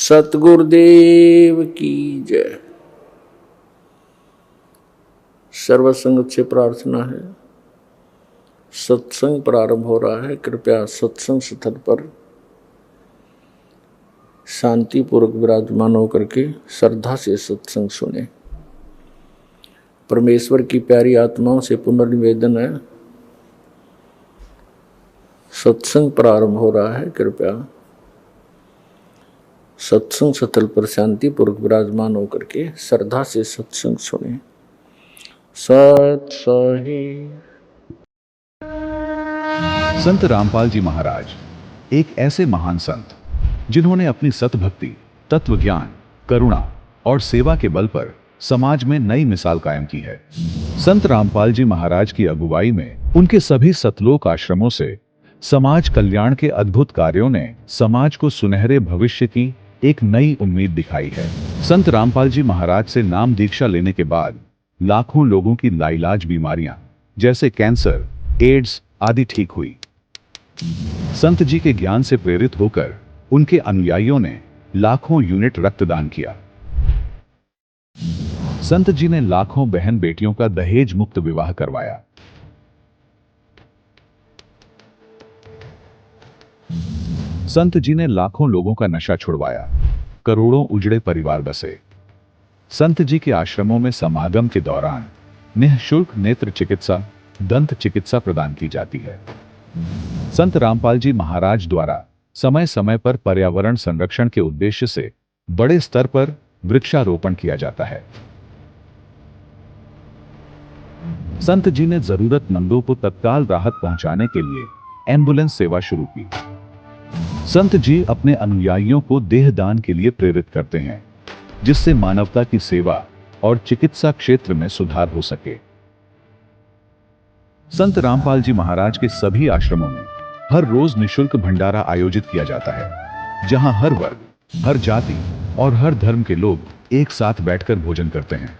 सतगुरुदेव की जय। सर्वसंगत से प्रार्थना है, सत्संग प्रारंभ हो रहा है। कृपया सत्संग स्थल पर शांतिपूर्वक विराजमान होकर के श्रद्धा से सत्संग सुने। परमेश्वर की प्यारी आत्माओं से पुनर्निवेदन है, सत्संग प्रारंभ हो रहा है। कृपया सत्संग स्थल पर शांतिपूर्वक विराजमान होकर के श्रद्धा से सत्संग सुने। सत सही। संत रामपाल जी महाराज एक ऐसे महान संत जिन्होंने अपनी सतभक्ति, तत्व ज्ञान, करुणा और सेवा के बल पर समाज में नई मिसाल कायम की है। संत रामपाल जी महाराज की अगुवाई में उनके सभी सतलोक आश्रमों से समाज कल्याण के अद्भुत कार्यों ने समाज को सुनहरे भविष्य की एक नई उम्मीद दिखाई है। संत रामपाल जी महाराज से नाम दीक्षा लेने के बाद लाखों लोगों की लाइलाज बीमारियां जैसे कैंसर, एड्स आदि ठीक हुई। संत जी के ज्ञान से प्रेरित होकर उनके अनुयायियों ने लाखों यूनिट रक्तदान किया। संत जी ने लाखों बहन बेटियों का दहेज मुक्त विवाह करवाया। संत जी ने लाखों लोगों का नशा छुड़वाया, करोड़ों उजड़े परिवार बसे। संत जी के आश्रमों में समागम के दौरान निःशुल्क नेत्र चिकित्सा, दंत चिकित्सा प्रदान की जाती है। संत रामपाल जी महाराज द्वारा समय समय पर पर्यावरण संरक्षण के उद्देश्य से बड़े स्तर पर वृक्षारोपण किया जाता है। संत जी ने जरूरतमंदों को तत्काल राहत पहुंचाने के लिए एम्बुलेंस सेवा शुरू की। संत जी अपने अनुयायियों को देहदान के लिए प्रेरित करते हैं, जिससे मानवता की सेवा और चिकित्सा क्षेत्र में सुधार हो सके। संत रामपाल जी महाराज के सभी आश्रमों में हर रोज निःशुल्क भंडारा आयोजित किया जाता है, जहां हर वर्ग, हर जाति और हर धर्म के लोग एक साथ बैठकर भोजन करते हैं।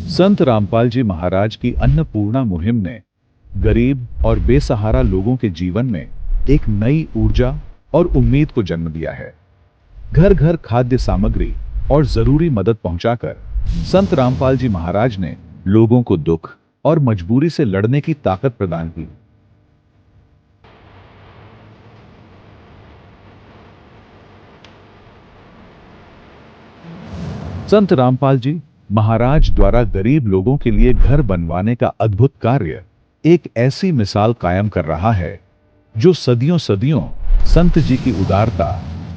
संत रामपाल जी महाराज की अन्नपूर्णा मुहिम ने गरीब और बेसहारा लोगों के जीवन में एक नई ऊर्जा और उम्मीद को जन्म दिया है। घर घर खाद्य सामग्री और जरूरी मदद पहुंचाकर संत रामपाल जी महाराज ने लोगों को दुख और मजबूरी से लड़ने की ताकत प्रदान की। संत रामपाल जी महाराज द्वारा गरीब लोगों के लिए घर बनवाने का अद्भुत कार्य एक ऐसी मिसाल कायम कर रहा है जो सदियों सदियों संत जी की उदारता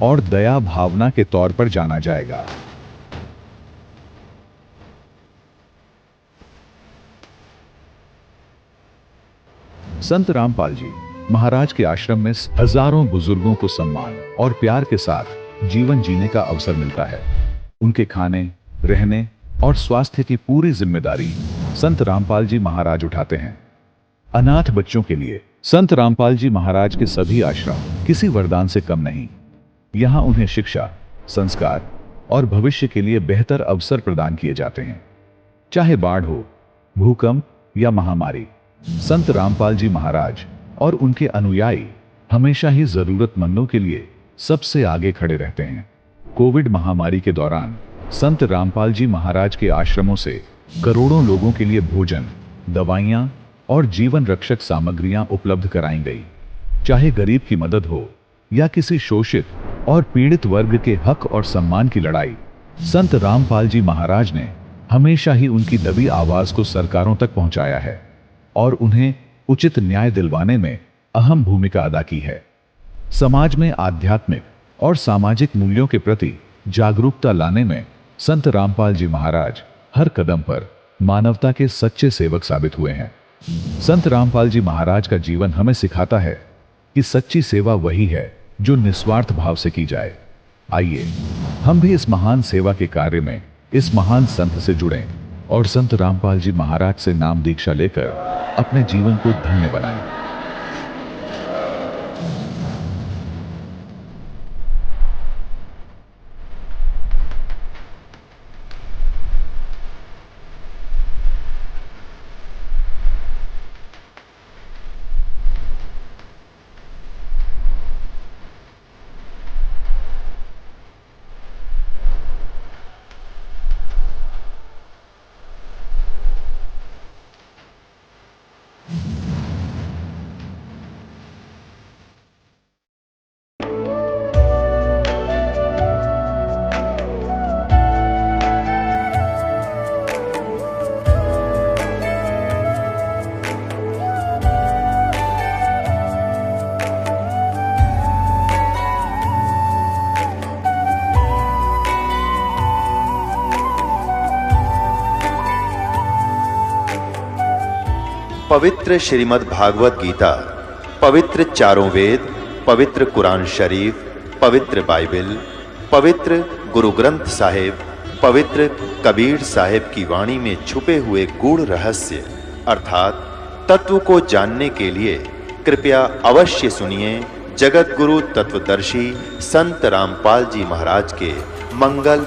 और दया भावना के तौर पर जाना जाएगा। संत रामपाल जी महाराज के आश्रम में हजारों बुजुर्गों को सम्मान और प्यार के साथ जीवन जीने का अवसर मिलता है। उनके खाने, रहने और स्वास्थ्य की पूरी जिम्मेदारी संत रामपाल जी महाराज उठाते हैं। अनाथ बच्चों के लिए संत रामपाल जी महाराज के सभी आश्रम किसी वरदान से कम नहीं। यहां उन्हें शिक्षा, संस्कार और भविष्य के लिए बेहतर अवसर प्रदान किए जाते हैं। चाहे बाढ़ हो, भूकंप या महामारी, संत रामपाल जी महाराज और उनके अनुयायी हमेशा ही जरूरतमंदों के लिए सबसे आगे खड़े रहते हैं। कोविड महामारी के दौरान संत रामपाल जी महाराज के आश्रमों से करोड़ों लोगों के लिए भोजन, दवाइयां और जीवन रक्षक सामग्रियां उपलब्ध कराई गई। चाहे गरीब की मदद हो या किसी शोषित और पीड़ित वर्ग के हक और सम्मान की लड़ाई, संत रामपाल जी महाराज ने हमेशा ही उनकी दबी आवाज को सरकारों तक पहुंचाया है और उन्हें उचित न्याय दिलवाने में अहम भूमिका अदा की है। समाज में आध्यात्मिक और सामाजिक मूल्यों के प्रति जागरूकता लाने में संत रामपाल जी महाराज हर कदम पर मानवता के सच्चे सेवक साबित हुए हैं। संत रामपाल जी महाराज का जीवन हमें सिखाता है कि सच्ची सेवा वही है जो निस्वार्थ भाव से की जाए। आइए हम भी इस महान सेवा के कार्य में इस महान संत से जुड़ें और संत रामपाल जी महाराज से नाम दीक्षा लेकर अपने जीवन को धन्य बनाएं। पवित्र श्रीमद् भागवत गीता, पवित्र चारों वेद, पवित्र कुरान शरीफ, पवित्र बाइबल, पवित्र गुरु ग्रंथ साहिब, पवित्र कबीर साहिब की वाणी में छुपे हुए गूढ़ रहस्य अर्थात तत्व को जानने के लिए कृपया अवश्य सुनिए जगत गुरु तत्वदर्शी संत रामपाल जी महाराज के मंगल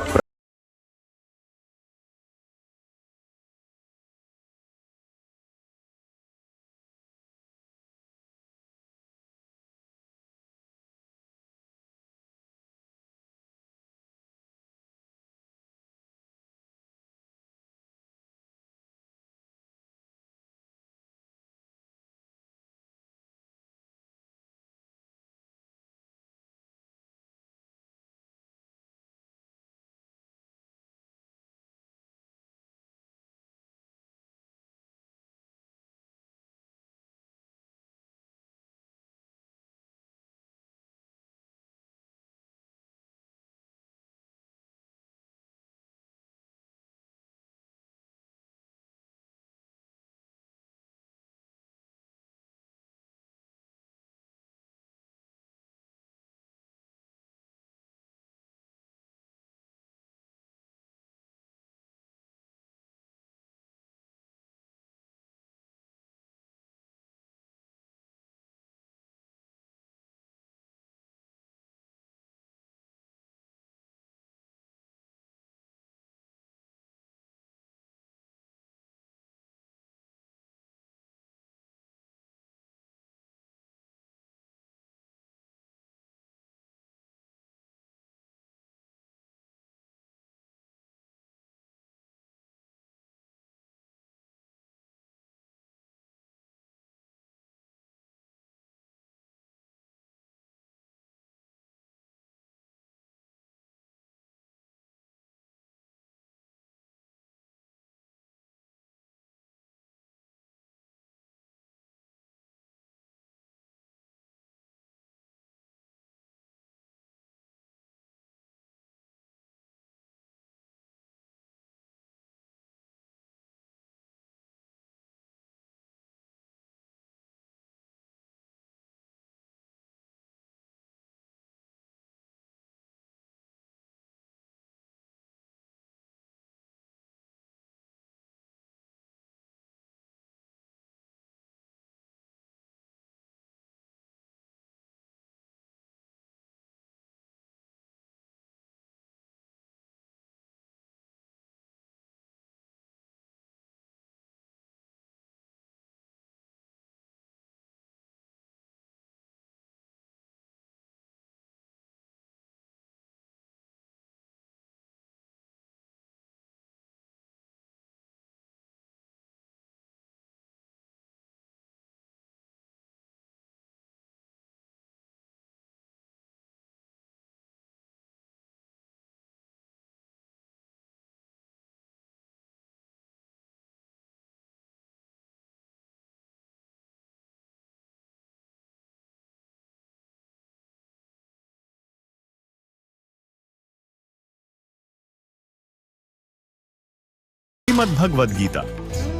श्रीमद् भगवद गीता,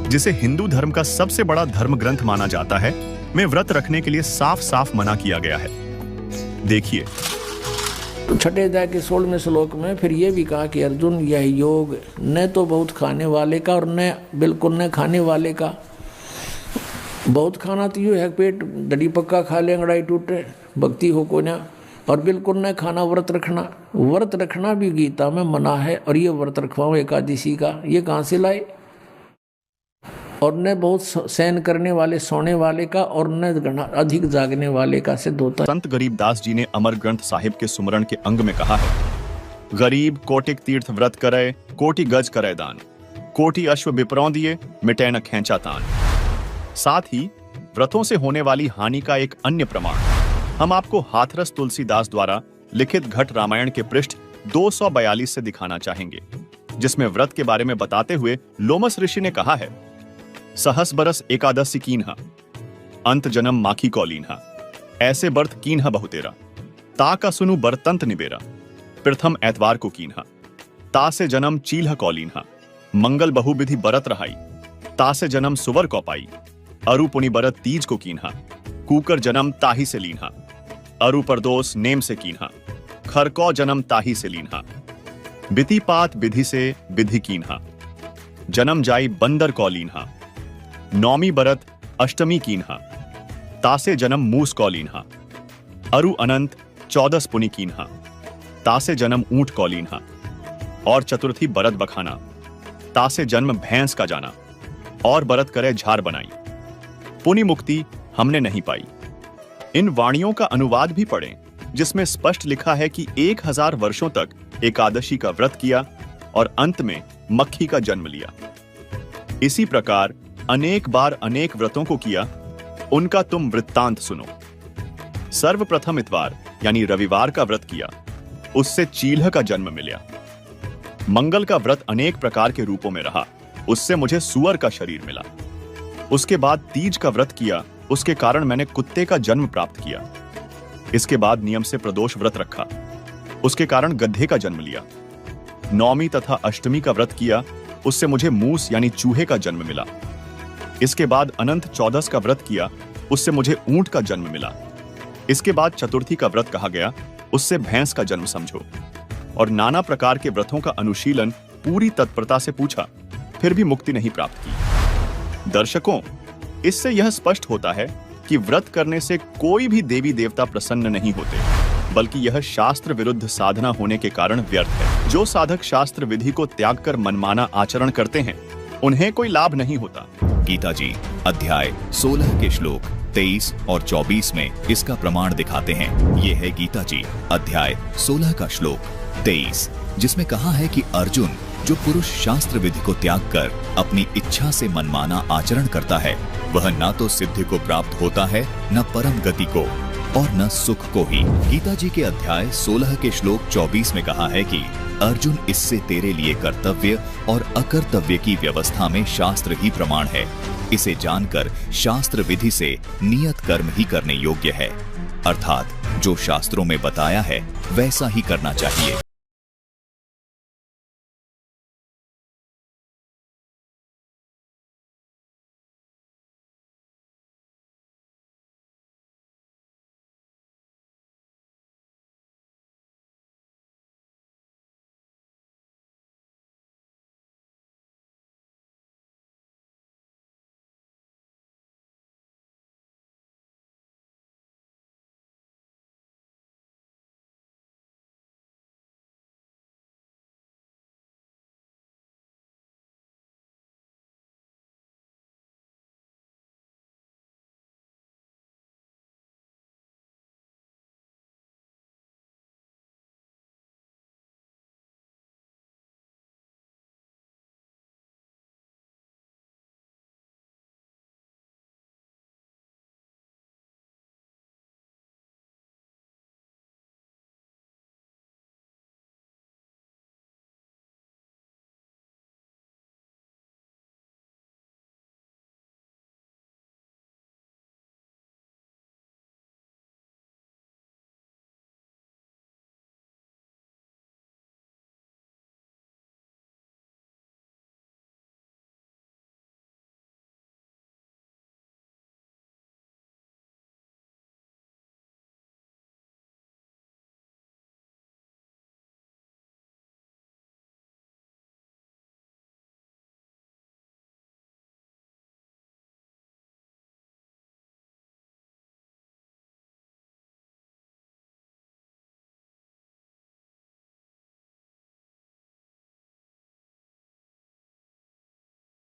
जिसे हिंदू धर्म का सबसे बड़ा धर्म ग्रंथ माना जाता है, में व्रत रखने के लिए साफ साफ मना किया गया है। देखिए, छठे अध्याय के 16वें श्लोक में फिर ये भी कहा कि अर्जुन, यह योग न तो बहुत खाने वाले का और न बिल्कुल न खाने वाले का। बहुत खाना तो यूँ है, पेट डडी पक्का खा ले, अंगड़ाई टूटे, भक्ति हो को ना। और बिल्कुल न खाना, व्रत रखना। व्रत रखना भी गीता में मना है। और ये व्रत रखवाओ एकादशी का, ये कहाँ से लाए? और न बहुत सहन करने वाले, सोने वाले का, और न अधिक जागने वाले का सिद्ध होता है। संत गरीबदास जी ने अमर ग्रंथ साहिब के सुमरण के अंग में कहा है, गरीब कोटिक तीर्थ व्रत करे, कोटि गज करे दान, कोटि अश्व विप्रौं दिए, मिटे न खेंचा तान। साथ ही व्रतों से होने वाली हानि का एक अन्य प्रमाण हम आपको हाथरस तुलसीदास द्वारा लिखित घट रामायण के पृष्ठ 242 से दिखाना चाहेंगे, जिसमें व्रत के बारे में बताते हुए लोमस ऋषि ने कहा है, सहस बरस एकादशी कीन्हा, अंत जन्म माखी कौलीन्हा, ऐसे बर्थ कीन्हा बहुतेरा, ता का सुनु बरतंत निबेरा, प्रथम एतवार को कीन्हा, ता से जन्म चील्ह कौलीन्हा, मंगल बहुविधि बरत रहाई, ता से जन्म सुवर कौपाई, अरु पुनि बरत तीज को कीन्हा, कूकर जन्म ताही से लीन्हा, अरु परदोस नेम से कीन्हा, खरकौ जन्म ताही से लीन्हा, बिति पात विधि से विधि कीन्हा, जन्म जाई बंदर कौ लीन्हा, नौमी बरत अष्टमी कीन्हा, तासे जन्म मूस कौ लीन्हा, अरु अनंत 14 पुनि कीन्हा, तासे जन्म ऊंट कौ लीन्हा, और चतुर्थी बरत बखाना, तासे जन्म भैंस का जाना, और बरत करे झार बनाई। पुनि मुक्ति हमने नहीं पाई। इन वाणियों का अनुवाद भी पढ़ें, जिसमें स्पष्ट लिखा है कि 1000 वर्षों तक एकादशी का व्रत किया और अंत में मक्खी का जन्म लिया। इसी प्रकार अनेक बार अनेक व्रतों को किया, उनका तुम वृत्तांत सुनो। सर्वप्रथम इतवार यानी रविवार का व्रत किया, उससे चील्ह का जन्म मिला। मंगल का व्रत अनेक प्रकार के रूपों में रहा, उससे मुझे सुअर का शरीर मिला। उसके बाद तीज का व्रत किया, उसके कारण मैंने कुत्ते का जन्म प्राप्त किया। इसके बाद नियम से प्रदोष व्रत रखा, उसके कारण गधे का जन्म लिया। नौमी तथा अष्टमी का व्रत किया, उससे मुझे मूस यानी चूहे का जन्म मिला। इसके बाद अनंत 14 का व्रत किया, उससे मुझे ऊंट का जन्म मिला। इसके बाद चतुर्थी का व्रत कहा गया, उससे भैंस का जन्म समझो। और नाना प्रकार के व्रतों का अनुशीलन पूरी तत्परता से पूछा, फिर भी मुक्ति नहीं प्राप्त की। दर्शकों, इससे यह स्पष्ट होता है कि व्रत करने से कोई भी देवी देवता प्रसन्न नहीं होते, बल्कि यह शास्त्र विरुद्ध साधना होने के कारण व्यर्थ है। जो साधक शास्त्र विधि को त्याग कर मनमाना आचरण करते हैं, उन्हें कोई लाभ नहीं होता। गीता जी अध्याय 16 के श्लोक 23 और 24 में इसका प्रमाण दिखाते हैं। ये है गीता जी अध्याय 16 का श्लोक 23, जिसमें कहा है कि अर्जुन, जो पुरुष शास्त्र विधि को त्याग कर अपनी इच्छा से मनमाना आचरण करता है, वह न तो सिद्धि को प्राप्त होता है, न परम गति को, और न सुख को ही। गीता जी के अध्याय 16 के श्लोक 24 में कहा है कि अर्जुन, इससे तेरे लिए कर्तव्य और अकर्तव्य की व्यवस्था में शास्त्र ही प्रमाण है। इसे जानकर शास्त्र विधि से नियत कर्म ही करने योग्य है, अर्थात जो शास्त्रों में बताया है वैसा ही करना चाहिए।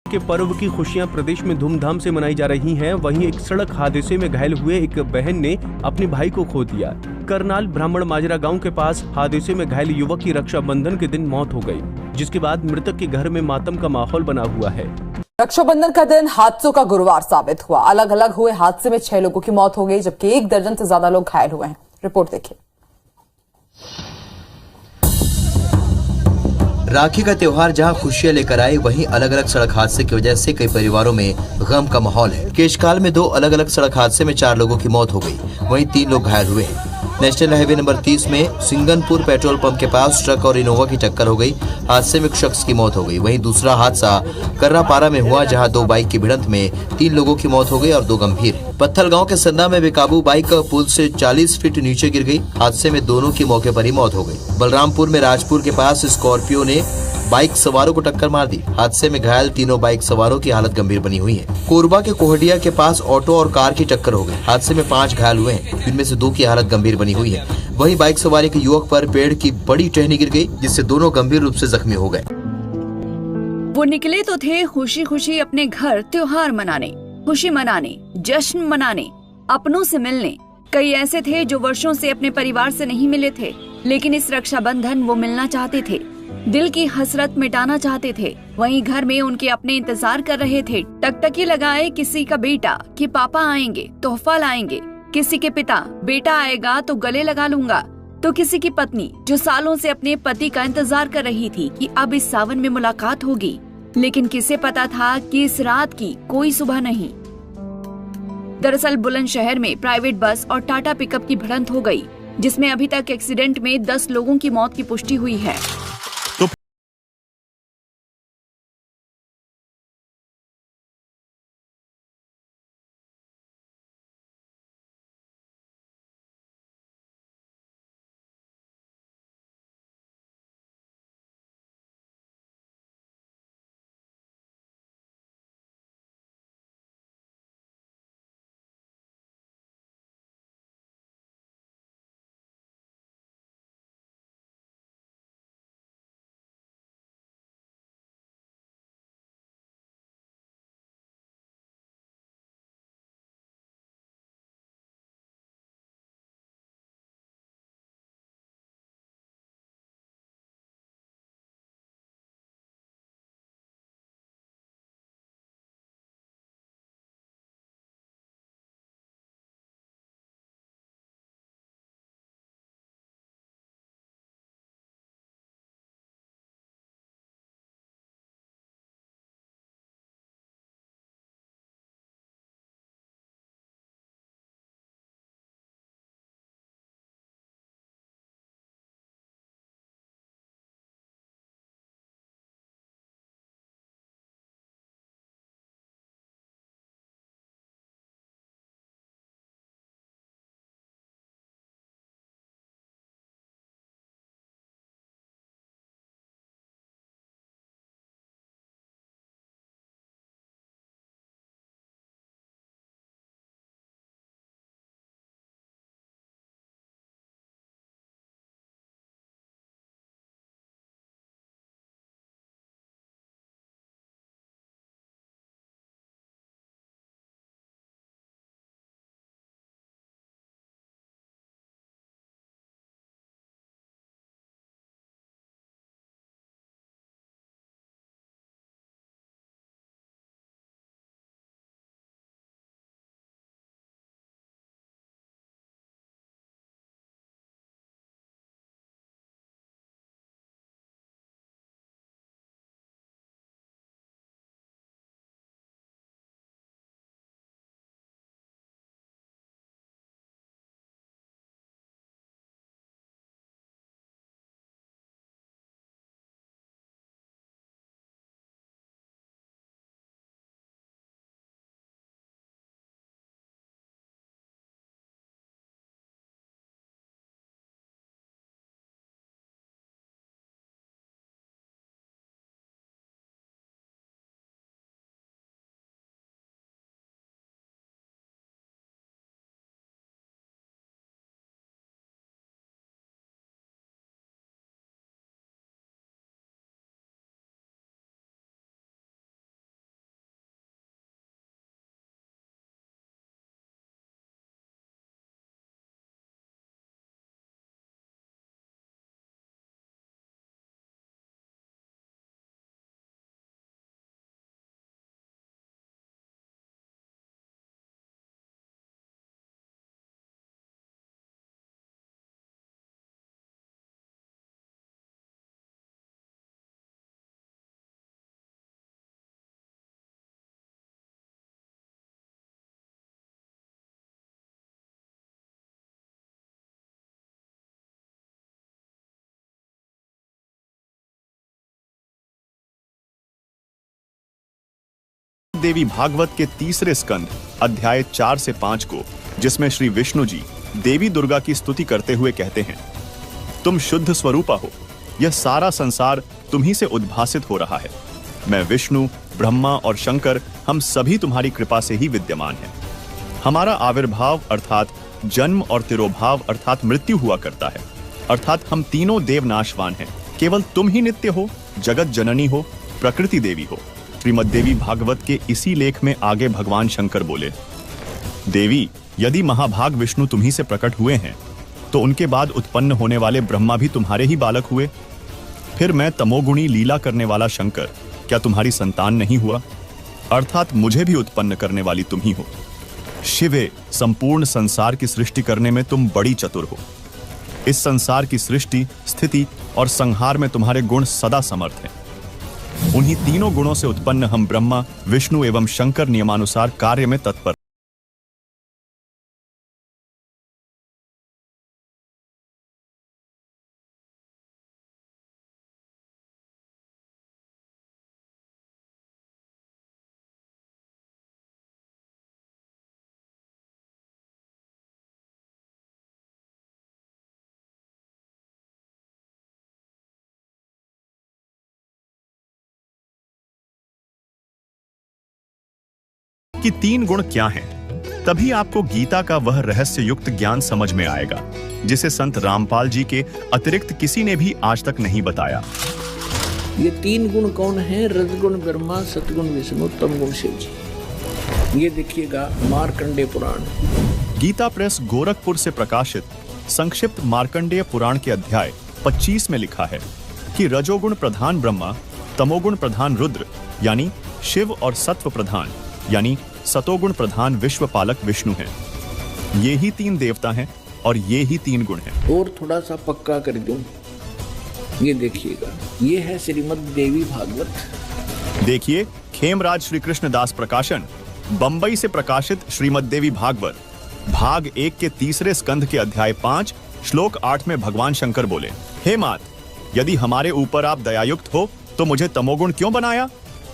के पर्व की खुशियां प्रदेश में धूमधाम से मनाई जा रही हैं। वहीं एक सड़क हादसे में घायल हुए एक बहन ने अपने भाई को खो दिया। करनाल ब्राह्मण माजरा गांव के पास हादसे में घायल युवक की रक्षाबंधन के दिन मौत हो गई, जिसके बाद मृतक के घर में मातम का माहौल बना हुआ है। रक्षाबंधन का दिन हादसों का गुरुवार साबित हुआ। अलग अलग हुए हादसे में 6 लोगों की मौत हो गई, जबकि 1 दर्जन से ज्यादा लोग घायल हुए हैं। रिपोर्ट देखिए। राखी का त्योहार जहां खुशियां लेकर आए, वहीं अलग अलग सड़क हादसे की वजह से कई परिवारों में गम का माहौल है। केशकाल में 2 अलग अलग सड़क हादसे में 4 लोगों की मौत हो गई, वहीं 3 लोग घायल हुए हैं। नेशनल हाईवे नंबर 30 में सिंगनपुर पेट्रोल पंप के पास ट्रक और इनोवा की टक्कर हो गई। हादसे में एक शख्स की मौत हो गई। वहीं दूसरा हादसा कर्रापारा में हुआ, जहां 2 बाइक की भिड़ंत में 3 लोगों की मौत हो गई और 2 गंभीर। पत्थल गांव के संदा में बेकाबू बाइक पुल से 40 फीट नीचे गिर गई। हादसे में दोनों की मौके पर ही मौत हो गई। बलरामपुर में राजपुर के पास स्कॉर्पियो ने बाइक सवारों को टक्कर मार दी। हादसे में घायल तीनों बाइक सवारों की हालत गंभीर बनी हुई है। कोरबा के कोहडिया के पास ऑटो और कार की टक्कर हो गई। हादसे में 5 घायल हुए हैं, जिनमें से 2 की हालत गंभीर बनी हुई है। वहीं बाइक सवार एक युवक पर पेड़ की बड़ी टहनी गिर गई, जिससे दोनों गंभीर रूप से जख्मी हो गए। वो निकले तो थे खुशी खुशी अपने घर त्योहार मनाने, खुशी मनाने, जश्न मनाने, अपनों से मिलने। कई ऐसे थे जो वर्षों से अपने परिवार से नहीं मिले थे, लेकिन इस रक्षाबंधन वो मिलना चाहते थे, दिल की हसरत मिटाना चाहते थे। वहीं घर में उनके अपने इंतजार कर रहे थे, टकटकी लगाए किसी का बेटा कि पापा आएंगे, तोहफा लाएंगे। किसी के पिता, बेटा आएगा तो गले लगा लूंगा। तो किसी की पत्नी जो सालों से अपने पति का इंतजार कर रही थी कि अब इस सावन में मुलाकात होगी, लेकिन किसे पता था कि इस रात की कोई सुबह नहीं। दरअसल बुलंदशहर में प्राइवेट बस और टाटा पिकअप की भिड़ंत हो गई, जिसमें अभी तक एक्सीडेंट में 10 लोगों की मौत की पुष्टि हुई है। देवी भागवत के तीसरे स्कंद अध्याय 4 से 5 को, जिसमें श्री विष्णु जी देवी दुर्गा की स्तुति करते हुए कहते हैं, तुम शुद्ध स्वरूपा हो, यह सारा संसार तुम्ही से उद्भासित हो रहा है। मैं विष्णु, ब्रह्मा और शंकर हम सभी तुम्हारी कृपा से ही विद्यमान हैं। हमारा आविर्भाव अर्थात जन्म और तिरोभाव अर्थात मृत्यु हुआ करता है, अर्थात हम तीनों देव नाशवान हैं। केवल तुम ही नित्य हो, जगत जननी हो, प्रकृति देवी हो। श्रीमद् देवी भागवत के इसी लेख में आगे भगवान शंकर बोले, देवी, यदि महाभाग विष्णु तुम्ही से प्रकट हुए हैं तो उनके बाद उत्पन्न होने वाले ब्रह्मा भी तुम्हारे ही बालक हुए। फिर मैं तमोगुणी लीला करने वाला शंकर क्या तुम्हारी संतान नहीं हुआ? अर्थात मुझे भी उत्पन्न करने वाली तुम ही हो। शिवे, संपूर्ण संसार की सृष्टि करने में तुम बड़ी चतुर हो। इस संसार की सृष्टि, स्थिति और संहार में तुम्हारे गुण सदा समर्थ हैं। उन्हीं तीनों गुणों से उत्पन्न हम ब्रह्मा, विष्णु एवं शंकर नियमानुसार कार्य में तत्पर। कि तीन गुण क्या हैं? तभी आपको गीता का वह रहस्य युक्त ज्ञान समझ में आएगा जिसे संत रामपाल जी के अतिरिक्त किसी ने भी आज तक नहीं बताया। ये तीन गुण कौन है? रजगुण ब्रह्मा, सतगुण विष्णु, तमगुण शिव जी। ये देखिएगा मार्कंडेय पुराण। गीता प्रेस गोरखपुर से प्रकाशित संक्षिप्त मार्कंडेय पुराण के अध्याय 25 में लिखा है कि रजोगुण प्रधान ब्रह्मा, तमोगुण प्रधान रुद्र यानी शिव और सत्व प्रधान यानी सतोगुण प्रधान विश्वपालक विष्णु हैं। ये ही तीन देवता हैं और ये ही तीन गुण हैं। और थोड़ा सा पक्का कर दूं, ये देखिएगा, ये है श्रीमद् देवी भागवत। देखिए, खेमराज श्री कृष्ण दास प्रकाशन, बंबई से प्रकाशित श्रीमद् देवी भागवत भाग 1 के तीसरे स्कंध के अध्याय 5 श्लोक 8 में भगवान शंकर बोले, हे मात, यदि हमारे ऊपर आप दयायुक्त हो तो मुझे तमोगुण क्यों बनाया?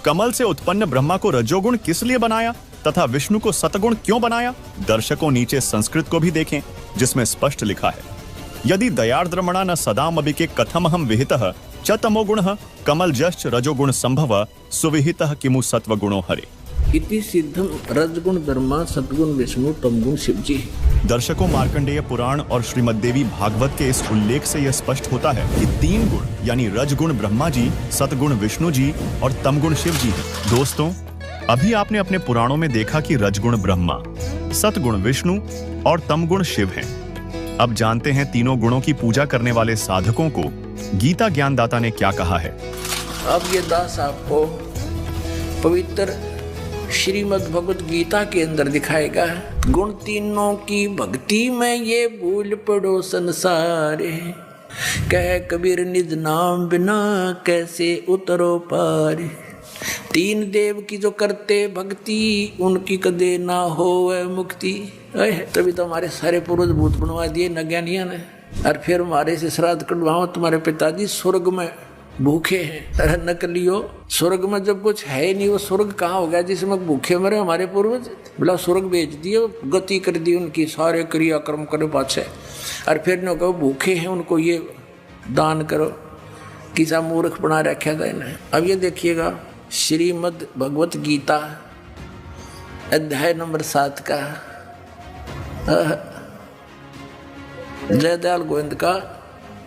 कमल से उत्पन्न ब्रह्मा को रजोगुण किस लिए बनाया तथा विष्णु को सतगुण क्यों बनाया? दर्शकों नीचे संस्कृत को भी देखें, जिसमें स्पष्ट लिखा है, यदि दयार्द्रमणा न सदामपि के कथमहं विहितः च तमोगुणः कमल जश्च रजोगुण संभव सुविहितः किमु सत्वगुणो हरे। इति सिद्धम रजगुण ब्रह्मा, सतगुण विष्णु, तमगुण शिव जी। दर्शकों, मार्कंडेय पुराण और श्रीमद् देवी भागवत के इस उल्लेख से यह स्पष्ट होता है कि तीन गुण यानी रजगुण ब्रह्मा जी, सतगुण विष्णु जी और तमगुण शिव जी हैं। दोस्तों, अभी आपने अपने पुराणों में देखा कि रजगुण ब्रह्मा, सतगुण विष्णु और तमगुण शिव हैं। अब जानते हैं तीनों गुणों की पूजा करने वाले साधकों को गीता ज्ञानदाता ने क्या कहा है। अब ये दास आपको पवित्र श्रीमद् भगवत गीता के अंदर दिखाएगा। गुण तीनों की भक्ति में ये भूल पड़ो संसार, कह कबीर निज नाम बिना कैसे उतरो पार। तीन देव की जो करते भक्ति, उनकी कदे ना होवे मुक्ति। तभी तो हमारे सारे पूर्वज भूत बनवा दिए नज्ञानिया ने। और फिर हमारे से श्राद्ध कटवाओ, तुम्हारे पिताजी स्वर्ग में भूखे हैं। नकलियो, स्वर्ग में जब कुछ है नहीं, वो स्वर्ग कहाँ हो गया जिसमें भूखे मरे हमारे पूर्वज? बोला स्वर्ग भेज दिए, गति कर दी उनकी, सारे क्रियाक्रम करे पाछे। और फिर न कहो भूखे हैं, उनको ये दान करो। किसा मूर्ख बना रखा था इन्हें। अब ये देखिएगा, श्रीमद् भगवत गीता अध्याय नंबर 7 का जयदयाल गोविंद का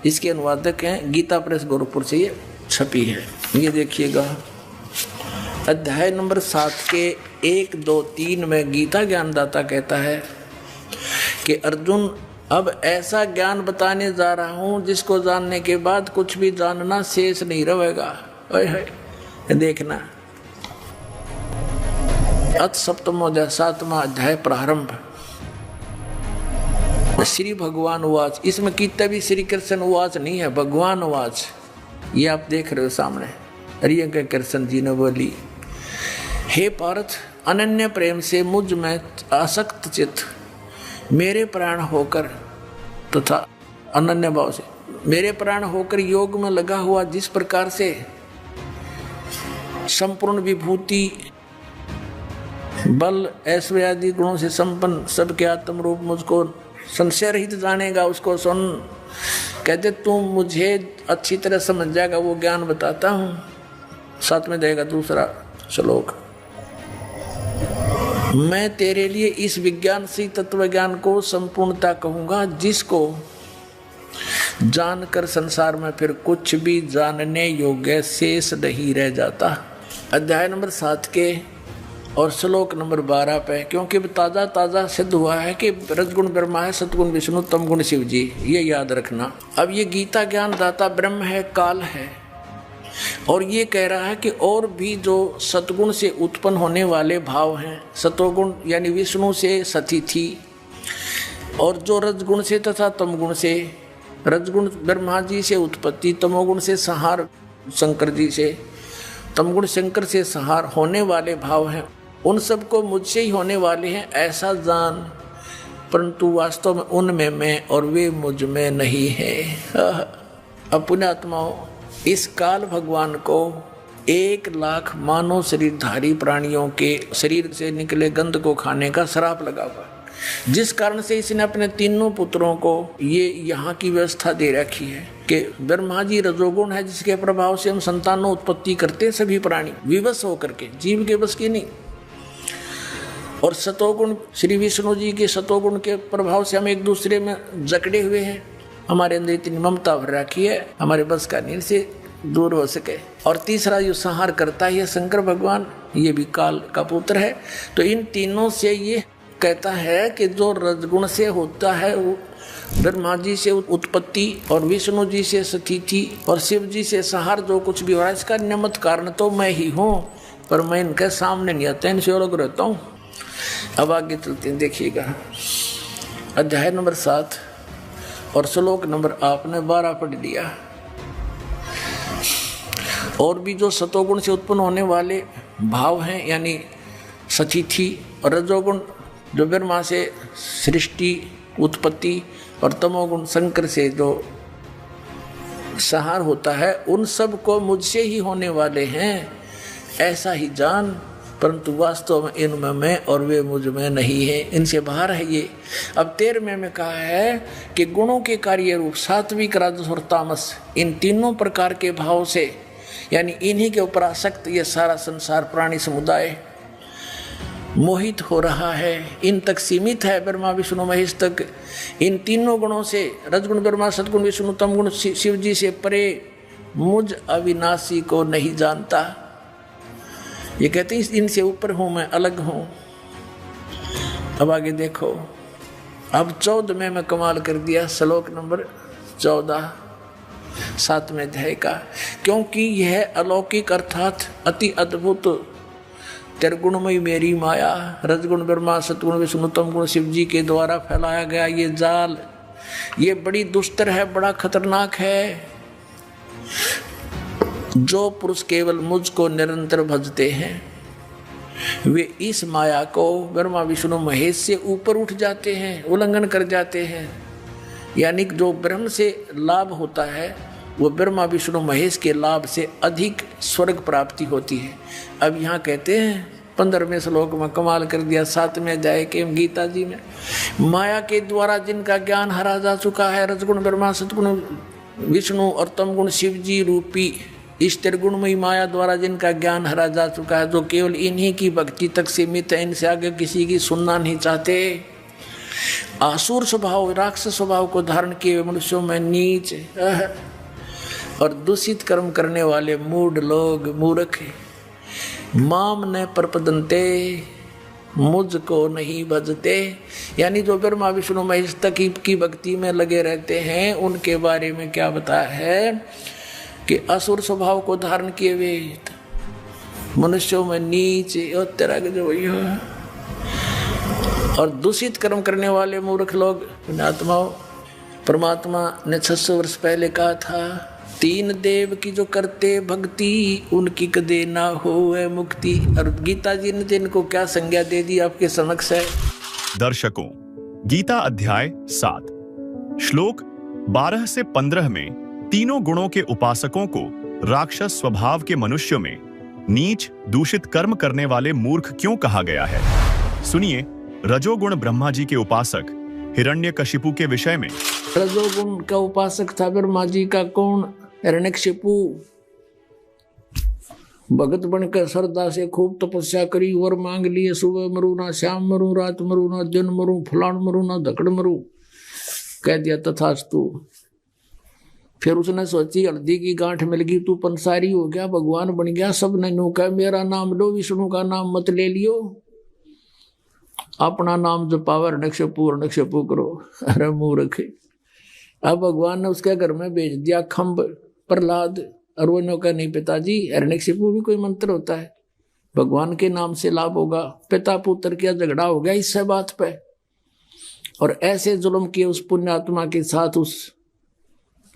इसके अनुवादक हैं, गीता प्रेस गोरखपुर से ये छपी है। ये देखिएगा, अध्याय नंबर 7 के 1, 2, 3 में गीता ज्ञानदाता कहता है कि अर्जुन, अब ऐसा ज्ञान बताने जा रहा हूं जिसको जानने के बाद कुछ भी जानना शेष नहीं रहेगा। देखना, अथ सप्तमोऽध्याय 7वां अध्याय प्रारंभ। श्री भगवान उवाच, इसमें कितना भी श्री कृष्ण उवाच नहीं है, भगवान उवाच। ये आप देख रहे हो सामने। अरिय के कृष्ण जी ने बोली, हे पार्थ, अनन्य प्रेम से मुझ में आसक्त चित्त मेरे प्राण होकर तथा अनन्य भाव से मेरे प्राण होकर योग में लगा हुआ, जिस प्रकार से संपूर्ण विभूति बल ऐश्वर्य आदि गुणों से संपन्न सबके आत्म रूप मुझको संशय रहित जानेगा, उसको सुन। कहते तू मुझे अच्छी तरह समझ जाएगा, वो ज्ञान बताता हूँ। साथ में देगा दूसरा श्लोक, मैं तेरे लिए इस विज्ञान से तत्व ज्ञान को संपूर्णता कहूंगा, जिसको जानकर संसार में फिर कुछ भी जानने योग्य शेष नहीं रह जाता। अध्याय नंबर 7 के और श्लोक नंबर 12 पे, क्योंकि ताज़ा ताज़ा सिद्ध हुआ है कि रजगुण ब्रह्मा है, सतगुण विष्णु, तमगुण शिव जी, ये याद रखना। अब ये गीता ज्ञान दाता ब्रह्म है, काल है, और ये कह रहा है कि और भी जो सतगुण से उत्पन्न होने वाले भाव हैं, सतोगुण यानी विष्णु से सतिथि, और जो रजगुण से तथा तमगुण से, रजगुण ब्रह्मा जी से उत्पत्ति, तमोगुण से संहार शंकर जी से, तमगुण शंकर से संहार होने वाले भाव हैं, उन सबको मुझसे ही होने वाले हैं ऐसा जान, परंतु वास्तव में उनमें मैं और वे मुझ में नहीं है। अब पुण्यात्माओं, इस काल भगवान को 1,00,000 मानव शरीरधारी प्राणियों के शरीर से निकले गंध को खाने का श्राप लगा हुआ, जिस कारण से इसने अपने तीनों पुत्रों को ये यहाँ की व्यवस्था दे रखी है कि ब्रह्मा जी रजोगुण है, जिसके प्रभाव से हम संतानों उत्पत्ति करते हैं, सभी प्राणी विवश होकर के, जीव के बस की नहीं। और सतोगुण श्री विष्णु जी के सतोगुण के प्रभाव से हम एक दूसरे में जकड़े हुए हैं, हमारे अंदर इतनी ममता भर रखी है, हमारे बस का नहीं से दूर हो सके। और तीसरा जो संहार करता है शंकर भगवान, ये भी काल का पुत्र है। तो इन तीनों से ये कहता है कि जो रजगुण से होता है वो ब्रह्मा जी से उत्पत्ति, और विष्णु जी से स्थिति, और शिव जी से संहार, जो कुछ भी हो रहा है इसका निमित्त कारण तो मैं ही हूँ, पर मैं इनके सामने नहीं आता, इनसे अलग रहता हूँ। अब आगे चलते हैं, देखिएगा अध्याय नंबर 7 और श्लोक नंबर आपने 12 पढ़ लिया। और भी जो सतोगुण से उत्पन्न होने वाले भाव हैं, यानी सतिथि, और रजोगुण जो ब्रह्मा से सृष्टि उत्पत्ति, और तमोगुण शंकर से जो संहार होता है, उन सब को मुझसे ही होने वाले हैं ऐसा ही जान, परंतु वास्तव में इनमें मैं और वे मुझ में नहीं है, इनसे बाहर है ये। अब 13वें में कहा है कि गुणों के कार्य रूप सात्विक, राजस और तामस, इन तीनों प्रकार के भाव से, यानी इन्हीं के ऊपर आसक्त ये सारा संसार प्राणी समुदाय मोहित हो रहा है, इन तक सीमित है, ब्रह्मा विष्णु महेश तक। इन तीनों गुणों से, रजगुण ब्रह्मा, सतगुण विष्णु, तमगुण शिव जी से परे मुझ अविनाशी को नहीं जानता। ये कहते हैं इनसे ऊपर हूं मैं, अलग हूं। अब आगे देखो, अब 14वें में कमाल कर दिया, श्लोक नंबर 14 7वें अध्याय का, क्योंकि यह अलौकिक अर्थात अति अद्भुत त्रिगुणमयी मेरी माया, रजगुण ब्रह्मा, सतगुण विष्णु, तमगुण शिव जी के द्वारा फैलाया गया ये जाल, ये बड़ी दुष्टर है, बड़ा खतरनाक है। जो पुरुष केवल मुझको निरंतर भजते हैं, वे इस माया को ब्रह्मा विष्णु महेश से ऊपर उठ जाते हैं, उल्लंघन कर जाते हैं। यानी जो ब्रह्म से लाभ होता है, वो ब्रह्मा विष्णु महेश के लाभ से अधिक स्वर्ग प्राप्ति होती है। अब यहाँ कहते हैं 15वें श्लोक में कमाल कर दिया, 7वें अध्याय के गीता जी में, माया के द्वारा जिनका ज्ञान हरा जा चुका है, रजगुण ब्रह्मा, सतगुण विष्णु और तमगुण शिव जी रूपी इस त्रिगुणमयी माया द्वारा जिनका ज्ञान हरा जा चुका है, जो केवल इन्हीं की भक्ति तक सीमित है, इनसे आगे किसी की सुनना नहीं चाहते, आसुर स्वभाव, राक्षस स्वभाव को धारण किए मनुष्यों में नीच और दूषित कर्म करने वाले मूढ़ लोग, मूर्ख, माम न प्रपदन्ते, मुझको नहीं भजते, यानी जो ब्रह्मा विष्णु महेश तक की भक्ति में लगे रहते हैं, उनके बारे में क्या बताया है कि असुर स्वभाव को धारण किए हुए मनुष्यों में नीच और तरह के जो वही हो, और दूषित कर्म करने वाले मूर्ख लोग। पुण्यात्माओं, परमात्मा ने 600 वर्ष पहले कहा था, 3 देव की जो करते भक्ति, उनकी कदे ना होए मुक्ति। और गीता जी ने इनको क्या संज्ञा दे दी आपके समक्ष है। दर्शकों, गीता अध्याय 7 श्लोक 12 से 15 में तीनों गुणों के उपासकों को राक्षस स्वभाव के मनुष्यों में नीच दूषित कर्म करने वाले मूर्ख क्यों कहा गया है? सुनिए रजोगुण ब्रह्मा जी के उपासक हिरण्यकशिपु के विषय में। रजोगुण का उपासक था ब्रह्मा जी का कौन? हिरण्यकशिपु। भगत बनकर श्रद्धा से खूब तपस्या करी, वर मांग लिए, सुबह मरू ना, शाम मरू, रात मरू ना, दिन मरू, फलान मरू ना, धकड़ मरू। कह दिया तथास्तु। फिर उसने सोची हल्दी की गांठ मिल गई, तू पंसारी हो गया, भगवान बन गया। सब ने नो कहा मेरा नाम लो, विष्णु का नाम मत ले लियो, अपना नाम जपावा, हिरण्यकशिपु करो। अरे मूर्ख। अब भगवान ने उसके घर में भेज दिया खम्ब प्रहलाद, और वो नो कहा नहीं पिताजी, हिरण्यकशिपु भी कोई मंत्र होता है, भगवान के नाम से लाभ होगा। पिता पुत्र का झगड़ा हो गया इससे बात पे, और ऐसे जुल्म किए उस पुण्यात्मा के साथ, उस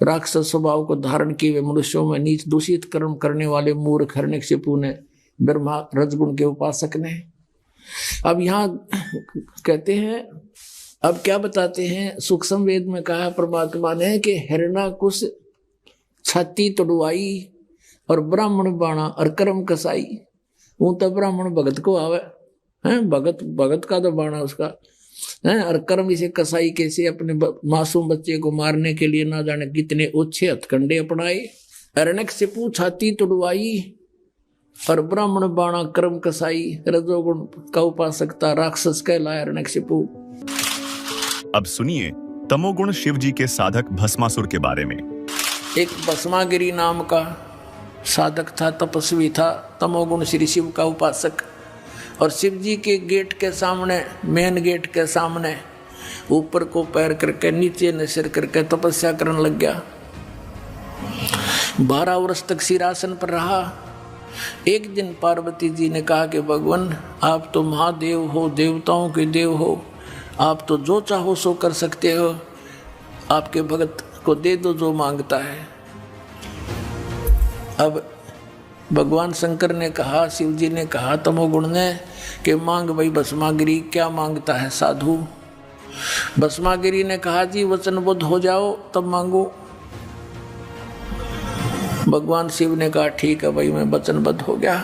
राक्षस स्वभाव को धारण किए हुए मनुष्यों में नीच दूषित कर्म करने वाले मूर्ख हिरण्यकशिपु ने, ब्रह्मा रजगुण के उपासक ने। अब यहाँ कहते हैं, अब क्या बताते हैं, सूक्ष्म वेद में कहा परमात्मा ने कि हिरण्यकुश छाती तोड़वाई और ब्राह्मण बाणा और कर्म कसाई। वो तो ब्राह्मण भगत को आवे हैं, भगत का तो बाणा उसका है, और कर्म इसे कसाई कैसे अपने मासूम बच्चे को मारने के लिए ना जाने कितने ओछे हथकंडे अपनाए। हिरण्यकशिपु छाती तोड़वाई और ब्राह्मण बाणा कर्म कसाई, रजोगुण का उपासक था, राक्षस कहलाया हिरण्यकशिपु। अब सुनिए तमोगुण शिव जी के साधक भस्मासुर के बारे में। एक भस्मागिरी नाम का साधक था, तपस्वी था, तमोगुण श्री शिव का उपासक। और शिव जी के गेट के सामने, मेन गेट के सामने ऊपर को पैर करके नीचे ने सिर करके तपस्या करने लग गया। 12 वर्ष तक सिरासन पर रहा। एक दिन पार्वती जी ने कहा कि भगवान आप तो महादेव हो, देवताओं के देव हो, आप तो जो चाहो सो कर सकते हो, आपके भगत को दे दो जो मांगता है। अब भगवान शंकर ने कहा, शिव जी ने कहा तमोगुण ने कि मांग भाई भस्मागिरी, क्या मांगता है साधु? भस्मागिरी ने कहा जी वचनबद्ध हो जाओ तब मांगो। भगवान शिव ने कहा ठीक है भाई, मैं वचनबद्ध हो गया,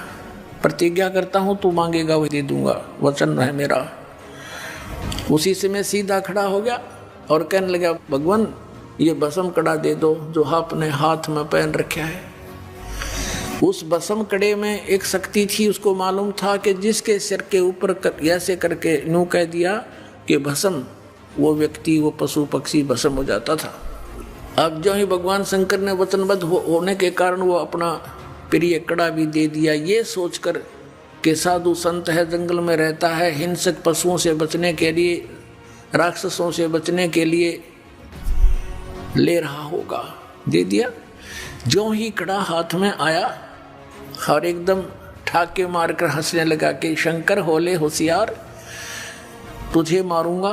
प्रतिज्ञा करता हूं तू मांगेगा वही दे दूंगा, वचन है मेरा। उसी से मैं सीधा खड़ा हो गया और कहने लगा भगवान ये भस्म कड़ा दे दो जो आपने हाथ में पहन रखा है। उस भस्म कड़े में एक शक्ति थी, उसको मालूम था कि जिसके सिर के ऊपर ऐसे करके यूं कह दिया कि भस्म, वो व्यक्ति, वो पशु पक्षी भस्म हो जाता था। अब जो ही भगवान शंकर ने वचनबद्ध होने के कारण वो अपना प्रिय कड़ा भी दे दिया, ये सोचकर कि साधु संत है, जंगल में रहता है, हिंसक पशुओं से बचने के लिए, राक्षसों से बचने के लिए ले रहा होगा, दे दिया। जो ही कड़ा हाथ में आया और एकदम ठाके मारकर हंसने लगा कि शंकर होले होशियार, तुझे मारूंगा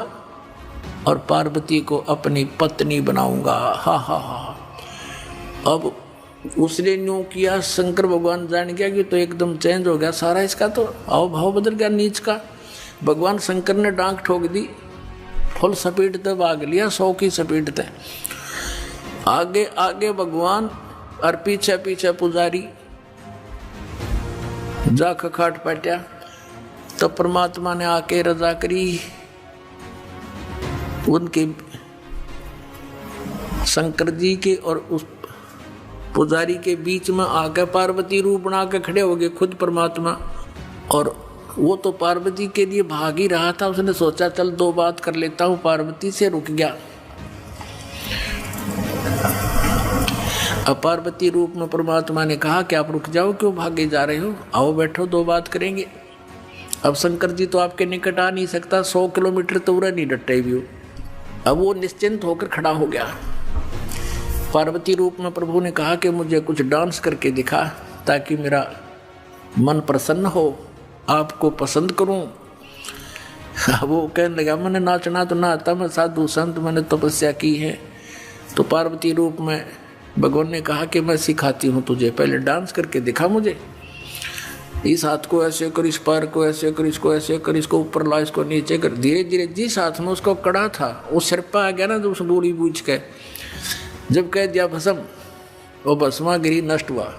और पार्वती को अपनी पत्नी बनाऊंगा। हा हा हा। अब उसने न्यू किया, शंकर भगवान जान गया कि तो एकदम चेंज हो गया सारा, इसका तो आओ भाव बदल गया नीच का। भगवान शंकर ने डांक ठोक दी, फुल स्पीड तक भाग लिया, 100 की स्पीड तक। आगे आगे भगवान और पीछे पीछे पुजारी जा खखाट पटा। तो परमात्मा ने आके रजा करी, उनके शंकर जी के और उस पुजारी के बीच में आकर पार्वती रूप बना के खड़े हो गए खुद परमात्मा। और वो तो पार्वती के लिए भाग ही रहा था, उसने सोचा चल 2 बात कर लेता हूं, पार्वती से रुक गया। अब पार्वती रूप में परमात्मा ने कहा कि आप रुक जाओ, क्यों भागे जा रहे हो, आओ बैठो 2 बात करेंगे। अब शंकर जी तो आपके निकट आ नहीं सकता, 100 किलोमीटर तो उड़ा नहीं डटे भी हो। अब वो निश्चिंत होकर खड़ा हो गया। पार्वती रूप में प्रभु ने कहा कि मुझे कुछ डांस करके दिखा ताकि मेरा मन प्रसन्न हो, आपको पसंद करूं। वो कहने लगा मैंने नाचना तो ना आता, मैं साधु संत, मैंने तपस्या की है। तो पार्वती रूप में भगवान ने कहा कि मैं सिखाती हूँ तुझे, पहले डांस करके दिखा मुझे। इस हाथ को ऐसे कर, इस पैर को ऐसे कर, इसको ऐसे कर, इसको ऊपर ला, इसको नीचे कर। धीरे धीरे जिस हाथ में उसको कड़ा था वो सिर पर आ गया ना, तो उस बूढ़ी बूझ के जब कह दिया भस्म, वो भस्मा गिरी नष्ट हुआ।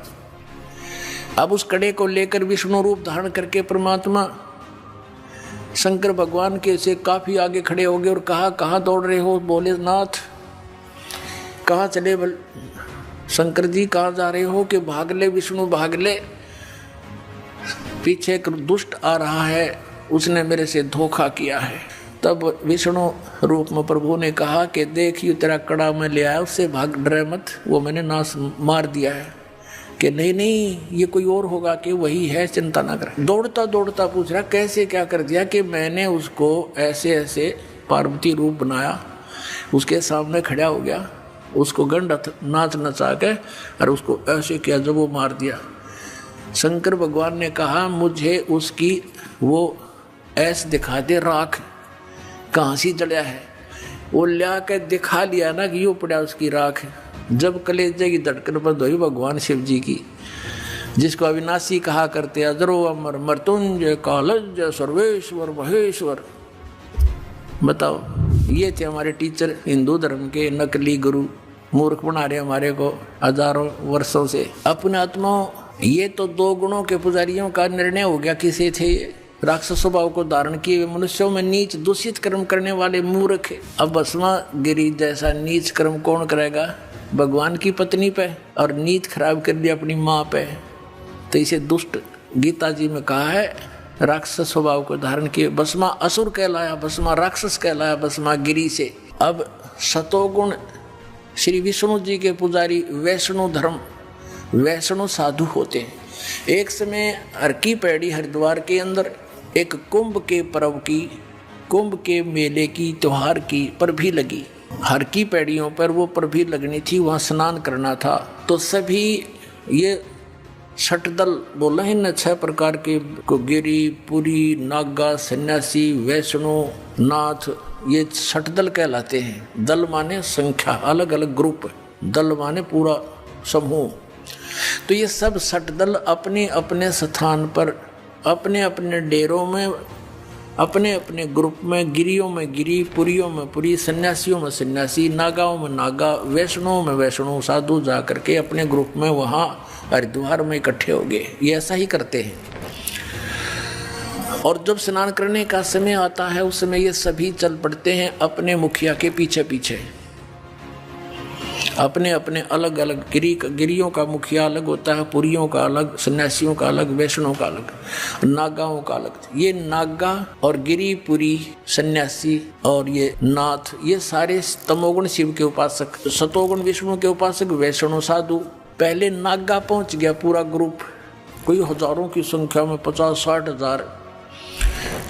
अब उस कड़े को लेकर विष्णु रूप धारण करके परमात्मा शंकर भगवान के से काफी आगे खड़े हो गए और कहा, कहाँ दौड़ रहे हो? बोले, नाथ कहाँ चले? शंकर जी कहाँ जा रहे हो? कि भाग ले विष्णु, भाग ले, पीछे एक दुष्ट आ रहा है, उसने मेरे से धोखा किया है। तब विष्णु रूप में प्रभु ने कहा कि देख, ये तेरा कड़ा मैं ले आया, उससे भाग, डरे मत, वो मैंने नाश मार दिया है। कि नहीं नहीं, ये कोई और होगा, कि वही है, चिंता ना कर। दौड़ता दौड़ता पूछ रहा, कैसे क्या कर दिया? कि मैंने उसको ऐसे ऐसे पार्वती रूप बनाया, उसके सामने खड़ा हो गया, उसको गंड नाच नचा के और उसको ऐसे किया, जब वो मार दिया। शंकर भगवान ने कहा, मुझे उसकी वो ऐसे दिखा दे, राख कहाँ सी जड़िया है। वो लिया के दिखा लिया ना कि यो पड़ा उसकी राख। जब कलेजे की धड़कन बंद हुई भगवान शिव जी की, जिसको अविनाशी कहा करते, अजरो अमर मृत्युंजय कालज सर्वेश्वर महेश्वर। बताओ, ये थे हमारे टीचर हिंदू धर्म के, नकली गुरु, मूर्ख बना रहे हमारे को हजारों वर्षों से। अपने आत्माओं, ये तो 2 गुणों के पुजारियों का निर्णय हो गया। किसे थे? राक्षस स्वभाव को धारण किए मनुष्यों में नीच दूषित कर्म करने वाले मूर्ख। अब भस्मा गिरी जैसा नीच कर्म कौन करेगा? भगवान की पत्नी पे, और नीत खराब कर दिया अपनी माँ पे। तो इसे दुष्ट गीता जी में कहा है, राक्षस स्वभाव को धारण किए। भस्मा असुर कहलाया, भस्मा राक्षस कहलाया, भस्मा गिरी से। अब सतोगुण श्री विष्णु जी के पुजारी वैष्णो धर्म, वैष्णो साधु होते हैं। एक समय हर की पैड़ी हरिद्वार के अंदर एक कुंभ के पर्व की, कुंभ के मेले की, त्योहार की परभी लगी। हर की पैड़ियों पर वो परभी लगनी थी, वहाँ स्नान करना था। तो सभी ये षटदल बोला है न, 6 प्रकार के, गिरी, पुरी, नागा, सन्यासी, वैष्णो, नाथ, ये षटदल कहलाते हैं। दल माने संख्या, अलग अलग ग्रुप, दल माने पूरा समूह। तो ये सब षटदल अपने अपने स्थान पर, अपने अपने डेरों में, अपने अपने ग्रुप में, गिरियों में गिरी, पुरियों में पुरी, सन्यासियों में सन्यासी, नागाओं में नागा, वैष्णों में वैष्णो साधु जा करके अपने ग्रुप में वहाँ हरिद्वार में इकट्ठे हो गए। ये ऐसा ही करते हैं। और जब स्नान करने का समय आता है, उस समय ये सभी चल पड़ते हैं अपने मुखिया के पीछे पीछे। अपने अपने अलग अलग गिरियों का मुखिया अलग होता है, पुरियों का अलग, सन्यासियों का अलग, वैष्णों का अलग, नागाओं का अलग। ये नागा और गिरी, पुरी, सन्यासी और ये नाथ, ये सारे तमोगुण शिव के उपासक, सतोगुण विष्णु के उपासक, वैष्णो साधु। पहले नागा पहुंच गया पूरा ग्रुप, कोई हजारों की संख्या में, 50-60 हजार।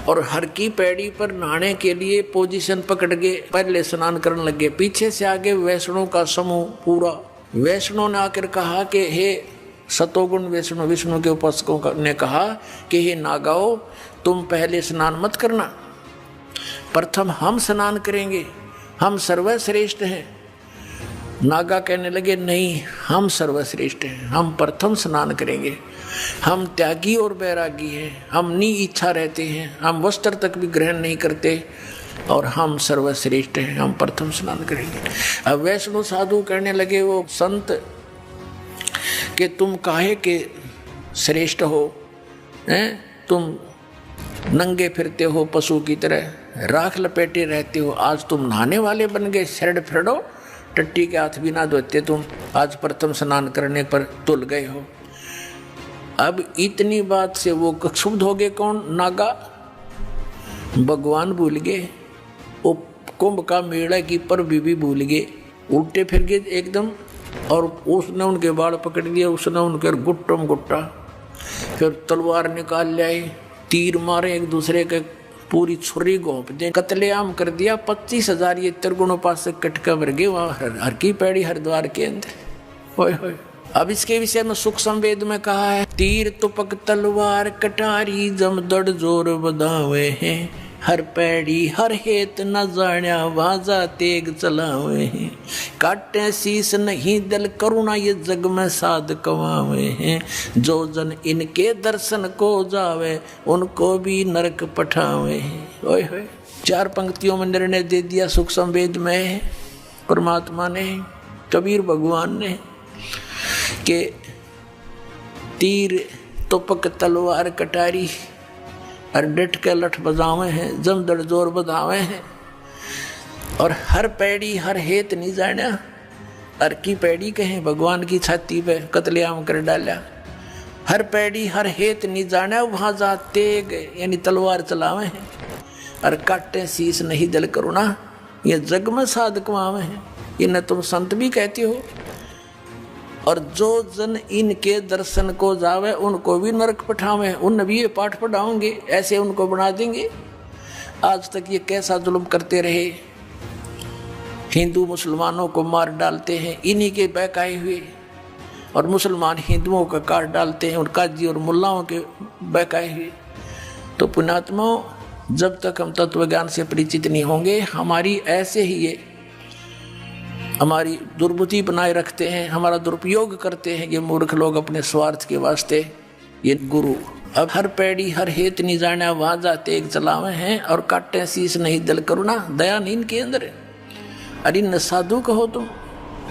और हर की पैड़ी पर नहाने के लिए पोजीशन पकड़ के पहले स्नान करने लगे। पीछे से आगे वैष्णो का समूह पूरा। वैष्णो ने आकर कहा कि हे सतोगुण वैष्णो, विष्णु के उपासकों ने कहा कि हे नागाओ, तुम पहले स्नान मत करना, प्रथम हम स्नान करेंगे, हम सर्वश्रेष्ठ हैं। नागा कहने लगे, नहीं, हम सर्वश्रेष्ठ हैं, हम प्रथम स्नान करेंगे, हम त्यागी और बैरागी हैं, हम नी इच्छा रहते हैं, हम वस्त्र तक भी ग्रहण नहीं करते, और हम सर्वश्रेष्ठ हैं, हम प्रथम स्नान करेंगे। अब वैष्णो साधु कहने लगे, वो संत, कि तुम काहे के श्रेष्ठ हो, हैं? तुम नंगे फिरते हो पशु की तरह, राख लपेटे रहते हो, आज तुम नहाने वाले बन गए, शरण फिरो, टट्टी के हाथ भी ना धोते तुम, आज प्रथम स्नान करने पर तुल गए हो। अब इतनी बात से वो क्षुब्ध हो गए। कौन? नागा। भगवान भूल गए, वो कुंभ का मेला की पर भी भूल गए, उल्टे फिर गए एकदम। और उसने उनके बाल पकड़ लिए, उसने उनके गुट्टम गुट्टा, फिर तलवार निकाल लाए, तीर मारे एक दूसरे के, पूरी छुरी घोंप दे, कत्लेआम कर दिया। 25,000 ये त्रिगुणोपासक कटका मर गए वहाँ हर की पैड़ी हरिद्वार के अंदर। होय होय। अब इसके विषय में सुख संवेद में कहा है, तीर तुपक तलवार कटारी जम दड़ जोर बधावे हैं, हर पैड़ी हर हेत न जाण्या वाजा तेग चलावे हैं, काटे शीस नहीं दल करुणा ये जग में साध कमावे हैं, जो जन इनके दर्शन को जावे उनको भी नरक पठावे हैं। ओए होए। 4 पंक्तियों में निर्णय दे दिया सुख संवेद में परमात्मा ने, कबीर भगवान ने, कि तीर तुपक तलवार कटारी, और डट के लठ बजावे हैं, जमदड़ जोर बधावे हैं। और हर पैड़ी हर हेत नहीं जाना, हर की पैड़ी कहें भगवान की छाती पे कत्लेआम कर डाला। हर पैड़ी हर हेत नहीं जाना, वहाँ जा तेग यानी तलवार चलावे हैं, और काटे शीश नहीं दिल करुणा, ये जग में साधक मावे हैं। इन्हें तुम संत भी कहते हो। और जो जन इनके दर्शन को जावे उनको भी नरक पठावे, उन भी ये पाठ पढ़ाओगे, ऐसे उनको बना देंगे। आज तक ये कैसा जुल्म करते रहे, हिंदू मुसलमानों को मार डालते हैं इन्हीं के बहकाए हुए, और मुसलमान हिंदुओं का काट डालते हैं, और काजी और मुल्लाओं के बहकाए हुए। तो पुण्यात्माओं, जब तक हम तत्व ज्ञान से परिचित नहीं होंगे, हमारी ऐसे ही ये हमारी दुर्बुद्धि बनाए रखते हैं, हमारा दुरुपयोग करते हैं ये मूर्ख लोग अपने स्वार्थ के वास्ते। ये गुरु अब हर पैड़ी हर हेत नहीं जाना, वहां जाते एक चलावे हैं, और काटे शीश नहीं दिल करुणा, दया नहीं इनके अंदर। अरे न साधु कहो तुम,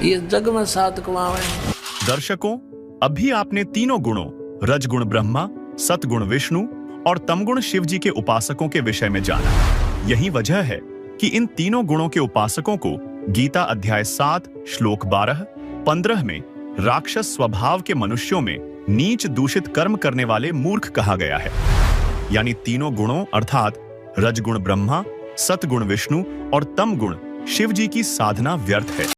ये जग में साधक वहां है। दर्शकों, अभी आपने तीनों गुणों रजगुण ब्रह्मा, सतगुण विष्णु और तमगुण शिव जी के उपासकों के विषय में जाना। यही वजह है कि इन तीनों गुणों के उपासकों को गीता अध्याय 7 श्लोक 12-15 में राक्षस स्वभाव के मनुष्यों में नीच दूषित कर्म करने वाले मूर्ख कहा गया है। यानी तीनों गुणों अर्थात रजगुण ब्रह्मा, सतगुण विष्णु और तमगुण शिव जी की साधना व्यर्थ है।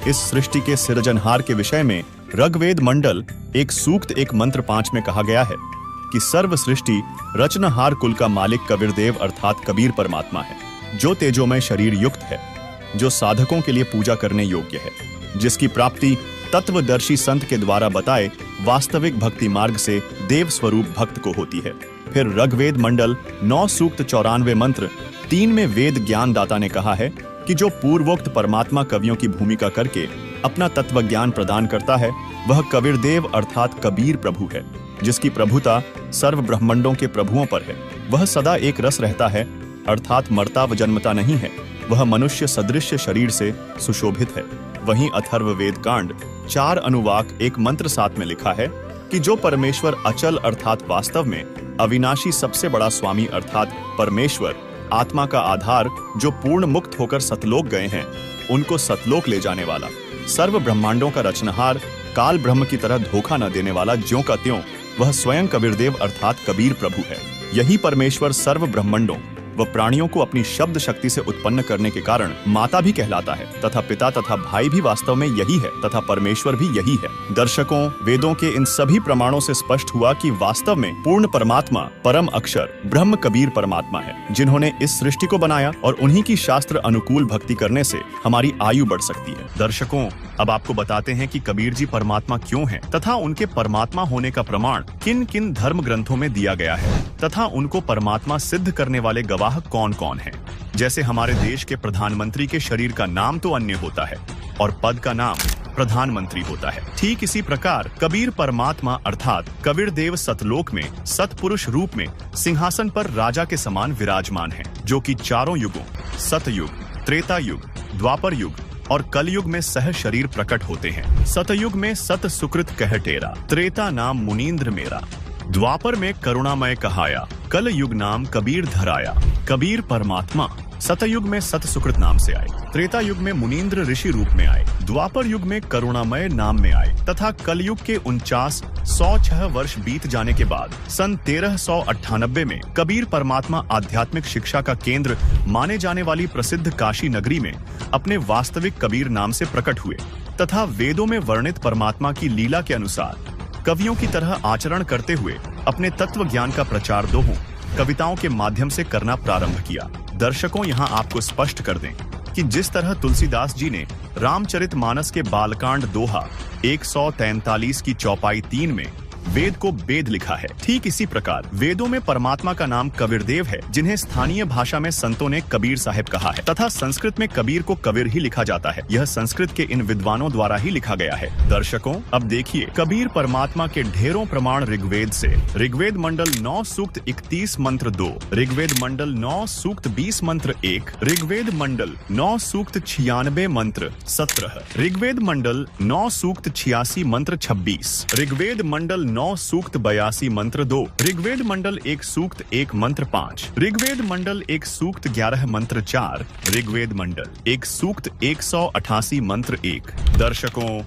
इस सृष्टि के सृजनहार के विषय में ऋग्वेद मंडल एक सूक्त एक मंत्र 5 में कहा गया है कि सर्व सृष्टि रचनहार कुल का मालिक कबीरदेव अर्थात कबीर परमात्मा है, जो तेजोमय शरीर युक्त है, जो साधकों के लिए पूजा करने योग्य है, जिसकी प्राप्ति तत्वदर्शी संत के द्वारा बताए वास्तविक भक्ति मार्ग से देव स्वरूप भक्त को होती है। फिर ऋग्वेद मंडल 9 सूक्त 94 मंत्र 3 में वेद ज्ञान दाता ने कहा है कि जो पूर्वोक्त परमात्मा कवियों की भूमिका करके अपना तत्व ज्ञान प्रदान करता है, वह कबीरदेव अर्थात कबीर प्रभु है, जिसकी प्रभुता सर्व ब्रह्मांडों के प्रभुओं पर है। वह सदा एक रस रहता है अर्थात मरता व जन्मता नहीं है, वह मनुष्य सदृश शरीर से सुशोभित है। वहीं अथर्ववेद कांड 4 अनुवाक एक मंत्र 7 में लिखा है कि जो परमेश्वर अचल अर्थात वास्तव में अविनाशी सबसे बड़ा स्वामी अर्थात परमेश्वर आत्मा का आधार जो पूर्ण मुक्त होकर सतलोक गए हैं, उनको सतलोक ले जाने वाला, सर्व ब्रह्मांडों का रचनहार, काल ब्रह्म की तरह धोखा न देने वाला ज्यों का त्यों वह स्वयं कबीरदेव अर्थात कबीर प्रभु है। यही परमेश्वर सर्व ब्रह्मांडों व प्राणियों को अपनी शब्द शक्ति से उत्पन्न करने के कारण माता भी कहलाता है तथा पिता तथा भाई भी वास्तव में यही है तथा परमेश्वर भी यही है। दर्शकों, वेदों के इन सभी प्रमाणों से स्पष्ट हुआ कि वास्तव में पूर्ण परमात्मा परम अक्षर ब्रह्म कबीर परमात्मा है, जिन्होंने इस सृष्टि को बनाया और उन्हीं की शास्त्र अनुकूल भक्ति करने से हमारी आयु बढ़ सकती है। दर्शकों, अब आपको बताते हैं कि कबीर जी परमात्मा क्यों हैं तथा उनके परमात्मा होने का प्रमाण किन किन धर्म ग्रंथों में दिया गया है तथा उनको परमात्मा सिद्ध करने वाले गवाह कौन कौन हैं। जैसे हमारे देश के प्रधानमंत्री के शरीर का नाम तो अन्य होता है और पद का नाम प्रधानमंत्री होता है, ठीक इसी प्रकार कबीर परमात्मा अर्थात कबीर देव सतलोक में सतपुरुष रूप में सिंहासन पर राजा के समान विराजमान हैं, जो कि चारों युगों सतयुग, त्रेता युग, द्वापर युग और कलयुग में सह शरीर प्रकट होते हैं। सतयुग में सत सुकृत कह टेरा, त्रेता नाम मुनीन्द्र मेरा, द्वापर में करुणामय कहाया, कल युग नाम कबीर धराया। कबीर परमात्मा सतयुग में सत सुकृत नाम से आए, त्रेता युग में मुनीन्द्र ऋषि रूप में आए, द्वापर युग में करुणामय नाम में आए तथा कलयुग के 49,106 वर्ष बीत जाने के बाद सन 1398 में कबीर परमात्मा आध्यात्मिक शिक्षा का केंद्र माने जाने वाली प्रसिद्ध काशी नगरी में अपने वास्तविक कबीर नाम से प्रकट हुए तथा वेदों में वर्णित परमात्मा की लीला के अनुसार कवियों की तरह आचरण करते हुए अपने तत्व ज्ञान का प्रचार दोहों कविताओं के माध्यम से करना प्रारंभ किया। दर्शकों, यहाँ आपको स्पष्ट कर दें कि जिस तरह तुलसीदास जी ने रामचरितमानस के बालकांड दोहा 143 की चौपाई 3 में वेद को वेद लिखा है, ठीक इसी प्रकार वेदों में परमात्मा का नाम कबीरदेव है, जिन्हें स्थानीय भाषा में संतों ने कबीर साहिब कहा है तथा संस्कृत में कबीर को कबीर ही लिखा जाता है। यह संस्कृत के इन विद्वानों द्वारा ही लिखा गया है। दर्शकों, अब देखिए कबीर परमात्मा के ढेरों प्रमाण ऋग्वेद से। ऋग्वेद मंडल 9 सूक्त 31 मंत्र 2, ऋग्वेद मंडल 9 सूक्त 20 मंत्र 1, ऋग्वेद मंडल 9 सूक्त 96 मंत्र 17, ऋग्वेद मंडल 9 सूक्त 86 मंत्र 26, ऋग्वेद मंडल 9 सूक्त 82 मंत्र 2, ऋग्वेद मंडल 1 सूक्त 1 मंत्र 5, ऋग्वेद मंडल 1 सूक्त 11 मंत्र 4, ऋग्वेद मंडल 1 सूक्त 188 मंत्र 1। दर्शकों,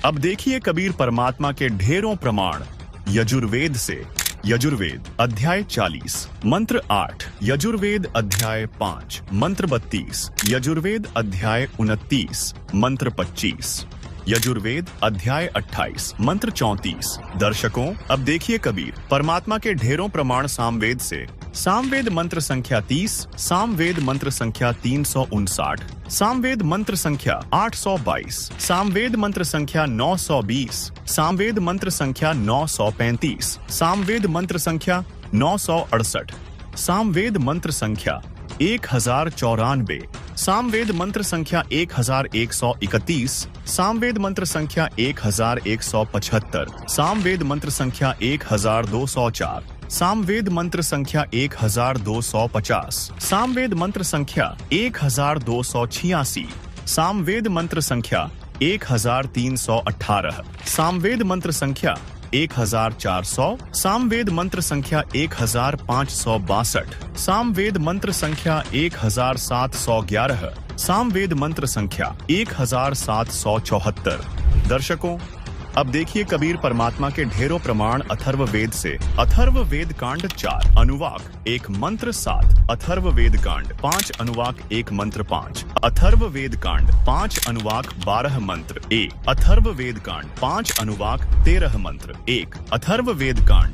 अब देखिए कबीर परमात्मा के ढेरों प्रमाण यजुर्वेद से। यजुर्वेद अध्याय 40 मंत्र 8, यजुर्वेद अध्याय 5 मंत्र 32, यजुर्वेद अध्याय 29 मंत्र 25, यजुर्वेद अध्याय 28 मंत्र 34। दर्शकों, अब देखिए कबीर परमात्मा के ढेरों प्रमाण सामवेद से। सामवेद मंत्र संख्या 30, सामवेद मंत्र संख्या 359, सामवेद मंत्र संख्या 822, सामवेद मंत्र संख्या 920, सामवेद मंत्र संख्या 935, सामवेद मंत्र संख्या 968, सामवेद मंत्र संख्या 1094, सामवेद मंत्र संख्या 1131, सामवेद मंत्र संख्या 1175, सामवेद मंत्र संख्या 1204, सामवेद मंत्र संख्या 1250, सामवेद मंत्र संख्या 1286, सामवेद मंत्र संख्या 1318, सामवेद मंत्र संख्या 1400, सामवेद मंत्र संख्या 1562, सामवेद मंत्र संख्या 1711, सामवेद मंत्र संख्या 1774। दर्शकों, अब देखिए कबीर परमात्मा के ढेरों प्रमाण अथर्ववेद से। अथर्ववेद कांड 4 अनुवाक 1 मंत्र 7, अथर्ववेद कांड 5 अनुवाक 1 मंत्र 5, अथर्ववेद कांड 5 अनुवाक 12 मंत्र 1, अथर्ववेद कांड 5 अनुवाक 13 मंत्र 1, अथर्ववेद कांड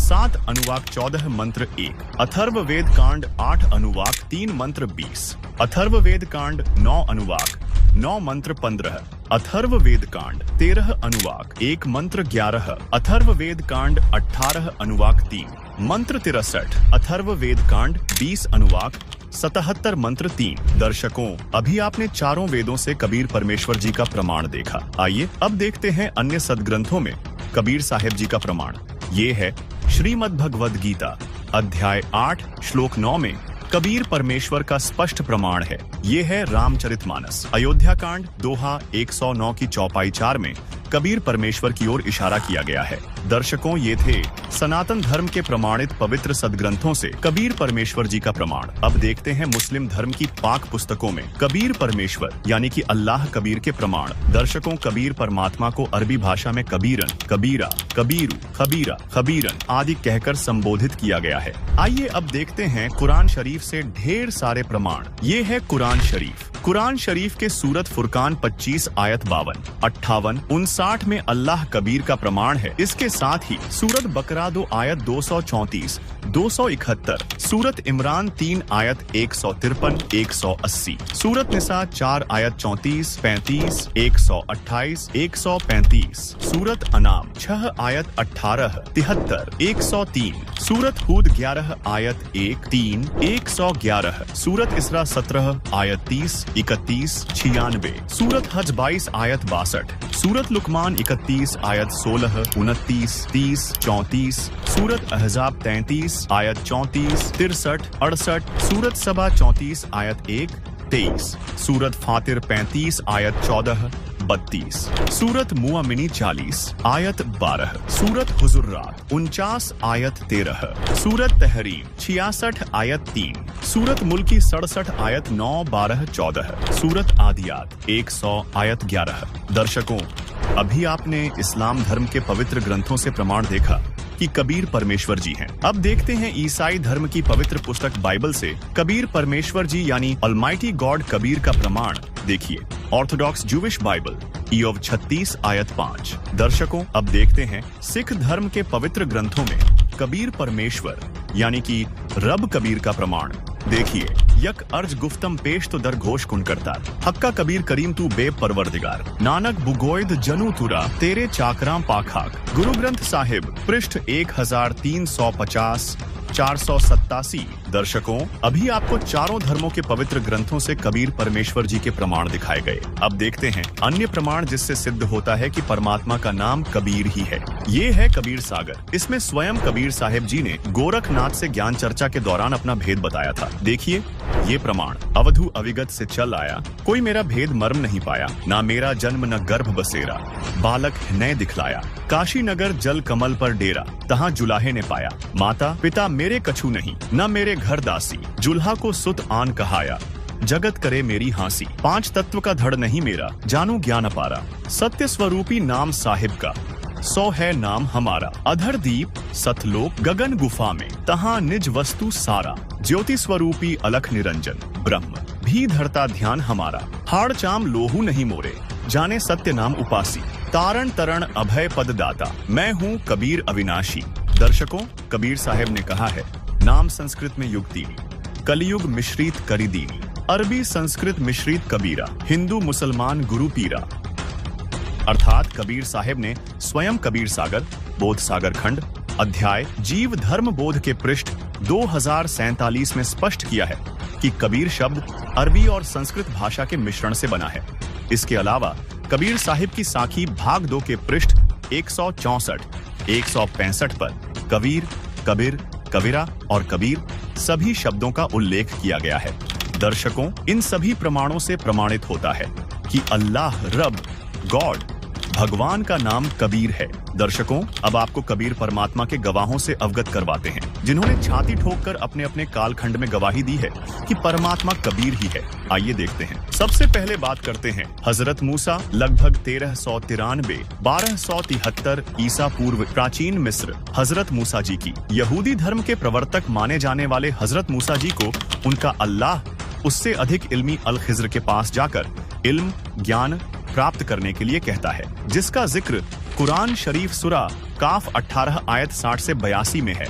7 अनुवाक 14 मंत्र 1, अथर्ववेद कांड 8 अनुवाक 3 मंत्र 20, अथर्ववेद कांड 9 अनुवाक 9 मंत्र 15, अथर्ववेद कांड 13 अनुवाक 1 मंत्र 11, अथर्ववेद कांड 18 अनुवाक 3 मंत्र 63, अथर्ववेद कांड 20 अनुवाक 77 मंत्र 3। दर्शकों, अभी आपने चारों वेदों से कबीर परमेश्वर जी का प्रमाण देखा। आइए अब देखते हैं अन्य सदग्रंथों में कबीर साहिब जी का प्रमाण। ये है श्रीमद् भगवद गीता अध्याय 8 श्लोक 9 में कबीर परमेश्वर का स्पष्ट प्रमाण है। ये है रामचरितमानस। अयोध्या कांड दोहा 109 की चौपाई 4 में कबीर परमेश्वर की ओर इशारा किया गया है। दर्शकों, ये थे सनातन धर्म के प्रमाणित पवित्र सदग्रंथों से कबीर परमेश्वर जी का प्रमाण। अब देखते हैं मुस्लिम धर्म की पाक पुस्तकों में कबीर परमेश्वर यानी कि अल्लाह कबीर के प्रमाण। दर्शकों, कबीर परमात्मा को अरबी भाषा में कबीरन, कबीरा, कबीरू, खबीरा, खबीरन आदि कहकर संबोधित किया गया है। आइए अब देखते हैं कुरान शरीफ से ढेर सारे प्रमाण। ये है कुरान शरीफ। कुरान शरीफ के सूरत फुरकान 25 आयत 52, 58, 59 में अल्लाह कबीर का प्रमाण है। इसके साथ ही सूरत बकरा 2 आयत 234, 271, सूरत इमरान 3 आयत 153, 180, सूरत निसा 4 आयत 34, 35, 128, 135, सूरत अनाम 6 आयत 18, 73, 103, सूरत हूद 11 आयत 1, 3, 111, सूरत इसरा 17 आयत 30, 31, 96, सूरत हज 22 आयत 62, सूरत लुकमान 31 आयत 16, 29, 30, 34, सूरत अहजाब 33 आयत 34, 63, 68, सूरत सबा 34 आयत 1, 23, सूरत फातिर 35 आयत 14, 32, सूरत मुआमिनी 40 आयत 12, सूरत हुजुर्रात 49 आयत 13, सूरत तहरीम 66 आयत 3, सूरत मुल्की 67 आयत 9, 12, 14, सूरत आदियात 100 आयत 11। दर्शकों, अभी आपने इस्लाम धर्म के पवित्र ग्रंथों से प्रमाण देखा कि कबीर परमेश्वर जी हैं। अब देखते हैं ईसाई धर्म की पवित्र पुस्तक बाइबल से कबीर परमेश्वर जी यानी ऑलमाइटी गॉड कबीर का प्रमाण। देखिए, ऑर्थोडॉक्स जूविश बाइबल ईयोब 36 आयत 5। दर्शकों, अब देखते हैं सिख धर्म के पवित्र ग्रंथों में कबीर परमेश्वर यानी कि रब कबीर का प्रमाण। देखिए, यक अर्ज गुफ्तम पेश तो दर घोष कुन करता, हक्का कबीर करीम तू बेब परवरदिगार, नानक बुगोयद जनू तुरा तेरे चाकराम पाखाक। गुरु ग्रंथ साहिब पृष्ठ 1350, 487। दर्शकों, अभी आपको चारों धर्मों के पवित्र ग्रंथों से कबीर परमेश्वर जी के प्रमाण दिखाए गए। अब देखते हैं अन्य प्रमाण जिससे सिद्ध होता है कि परमात्मा का नाम कबीर ही है। ये है कबीर सागर। इसमें स्वयं कबीर साहिब जी ने गोरखनाथ से ज्ञान चर्चा के दौरान अपना भेद बताया था। देखिए, ये प्रमाण अवधु अविगत से चल आया, कोई मेरा भेद मर्म नहीं पाया, ना मेरा जन्म न गर्भ बसेरा, बालक नए दिखलाया, काशी नगर जल कमल पर डेरा, तहाँ जुलाहे ने पाया, माता पिता मेरे कछु नहीं, न मेरे घर दासी, जुल्हा को सुत आन कहाया, जगत करे मेरी हांसी, 5 तत्व का धड़ नहीं मेरा, जानू ज्ञान अपारा, सत्य स्वरूपी नाम साहिब का, 100 है नाम हमारा, अधर दीप सतलोक गगन गुफा में, तहाँ निज वस्तु सारा, ज्योति स्वरूपी अलख निरंजन, ब्रह्म भी धरता ध्यान हमारा, हाड़ चाम लोहू नहीं मोरे, जाने सत्य नाम उपासी, तारण तरण अभय पद दाता, मैं हूँ कबीर अविनाशी। दर्शकों, कबीर साहिब ने कहा है, नाम संस्कृत में युगदीनी, कलियुग मिश्रित करीदीनी, अरबी संस्कृत मिश्रित कबीरा, हिंदू मुसलमान गुरु पीरा। अर्थात कबीर साहिब ने स्वयं कबीर सागर, बोध सागर खंड, अध्याय जीव धर्म बोध के पृष्ठ 2047 में स्पष्ट किया है कि कबीर शब्द अरबी और संस्कृत भाषा के मिश्रण से बना है। इसके अलावा कबीर साहिब की साखी भाग 2 के पृष्ठ 164, 165 पर कबीर, कबीर, कबीरा और कबीर सभी शब्दों का उल्लेख किया गया है। दर्शकों, इन सभी प्रमाणों से प्रमाणित होता है कि अल्लाह रब गॉड भगवान का नाम कबीर है। दर्शकों, अब आपको कबीर परमात्मा के गवाहों से अवगत करवाते हैं, जिन्होंने छाती ठोककर अपने अपने कालखंड में गवाही दी है कि परमात्मा कबीर ही है। आइए देखते हैं। सबसे पहले बात करते हैं हजरत मूसा लगभग 1393 1273 ईसा पूर्व प्राचीन मिस्र हजरत मूसा जी की। यहूदी धर्म के प्रवर्तक माने जाने वाले हजरत मूसा जी को उनका अल्लाह उससे अधिक इल्मी अल खिज्र के पास जाकर इल्म ज्ञान प्राप्त करने के लिए कहता है, जिसका जिक्र कुरान शरीफ सुरा काफ 18 आयत 60 से 82 में है।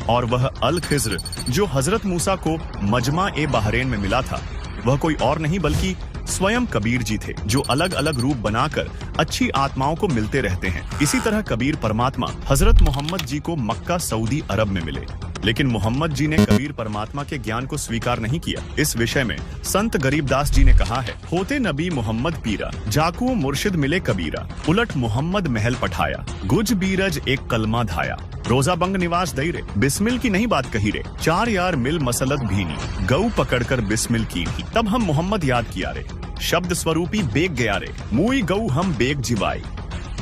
और वह अल खिज्र जो हजरत मूसा को मजमा ए बहरेन में मिला था, वह कोई और नहीं बल्कि स्वयं कबीर जी थे, जो अलग अलग रूप बनाकर अच्छी आत्माओं को मिलते रहते हैं। इसी तरह कबीर परमात्मा हजरत मोहम्मद जी को मक्का सऊदी अरब में मिले, लेकिन मोहम्मद जी ने कबीर परमात्मा के ज्ञान को स्वीकार नहीं किया। इस विषय में संत गरीबदास जी ने कहा है, होते नबी मोहम्मद पीरा, जाकू मुर्शिद मिले कबीरा, उलट मोहम्मद महल पठाया, गुज बीरज एक कलमा धाया, रोजा बंग निवास दई रे, बिस्मिल की नहीं बात कही रे, 4 यार मिल मसलत भीनी, गऊ पकड़कर बिस्मिल की ही, तब हम मोहम्मद याद किया रे, शब्द स्वरूपी बेग गया रे, मुई गऊ हम बेग जिवाई,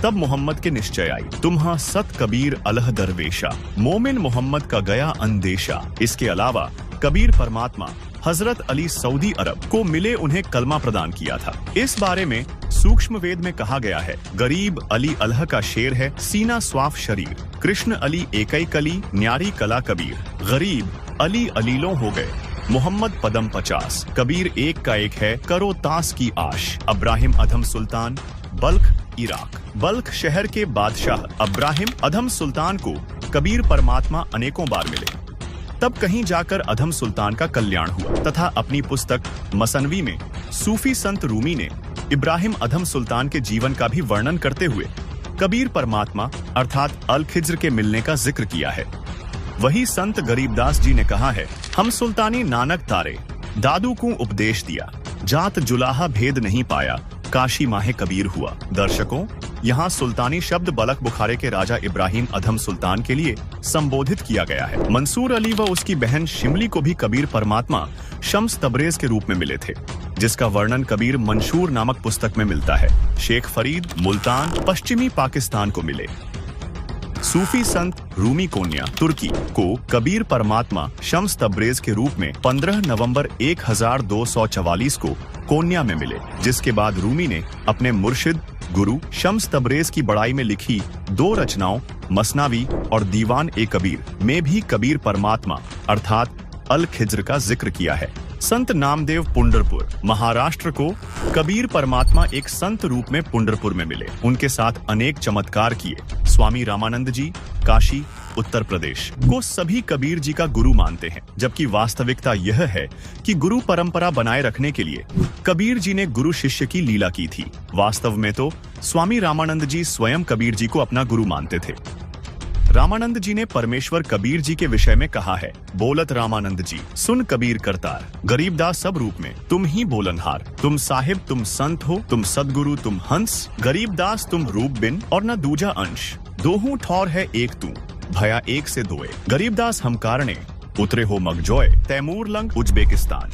तब मोहम्मद के निश्चय आई, तुम्हा सत कबीर अलह दरवेशा, मोमिन मोहम्मद का गया अंदेशा। इसके अलावा कबीर परमात्मा हजरत अली सऊदी अरब को मिले उन्हें कलमा प्रदान किया था। इस बारे में सूक्ष्म वेद में कहा गया है, गरीब अली अल्लाह का शेर है, सीना स्वाफ शरीर, कृष्ण अली एकई कली, न्यारी कला कबीर, गरीब अली अलीलों हो गए, मोहम्मद पदम 50, कबीर एक का एक है, करो तास की आश। अब्राहिम अधम सुल्तान, बल्ख इराक। बल्ख शहर के बादशाह अब्राहिम अधम सुल्तान को कबीर परमात्मा अनेकों बार मिले, तब कहीं जाकर अधम सुल्तान का कल्याण हुआ तथा अपनी पुस्तक मसनवी में सूफी संत रूमी ने इब्राहिम अधम सुल्तान के जीवन का भी वर्णन करते हुए कबीर परमात्मा अर्थात अल खिज्र के मिलने का जिक्र किया है। वही संत गरीबदास जी ने कहा है, हम सुल्तानी नानक तारे, दादू को उपदेश दिया, जात जुलाहा भेद नहीं पाया, काशी माहे कबीर हुआ। दर्शकों, यहाँ सुल्तानी शब्द बलख बुखारे के राजा इब्राहिम अधम सुल्तान के लिए संबोधित किया गया है। मंसूर अली व उसकी बहन शिमली को भी कबीर परमात्मा शम्स तबरेज के रूप में मिले थे, जिसका वर्णन कबीर मंशूर नामक पुस्तक में मिलता है। शेख फरीद मुल्तान पश्चिमी पाकिस्तान को मिले। सूफी संत रूमी कोन्या तुर्की को कबीर परमात्मा शम्स तबरेज के रूप में 15 नवंबर 1244 को कोन्या में मिले, जिसके बाद रूमी ने अपने मुर्शिद गुरु शम्स तबरेज की बड़ाई में लिखी 2 रचनाओं मसनावी और दीवान ए कबीर में भी कबीर परमात्मा अर्थात अल खिज्र का जिक्र किया है। संत नामदेव पुंडरपुर महाराष्ट्र को कबीर परमात्मा एक संत रूप में पुंडरपुर में मिले, उनके साथ अनेक चमत्कार किए। स्वामी रामानंद जी काशी उत्तर प्रदेश को सभी कबीर जी का गुरु मानते हैं, जबकि वास्तविकता यह है कि गुरु परंपरा बनाए रखने के लिए कबीर जी ने गुरु शिष्य की लीला की थी। वास्तव में तो स्वामी रामानंद जी स्वयं कबीर जी को अपना गुरु मानते थे। रामानंद जी ने परमेश्वर कबीर जी के विषय में कहा है, बोलत रामानंद जी सुन कबीर करतार, गरीबदास सब रूप में तुम ही बोलनहार, तुम साहिब तुम संत हो, तुम सदगुरु तुम हंस, गरीबदास तुम रूप बिन और न दूजा अंश, दोहू ठौर है एक तू, भया एक से दोए, गरीबदास हम कारणे उतरे हो मगजोय, तैमूर लंग उज्बेकिस्तान,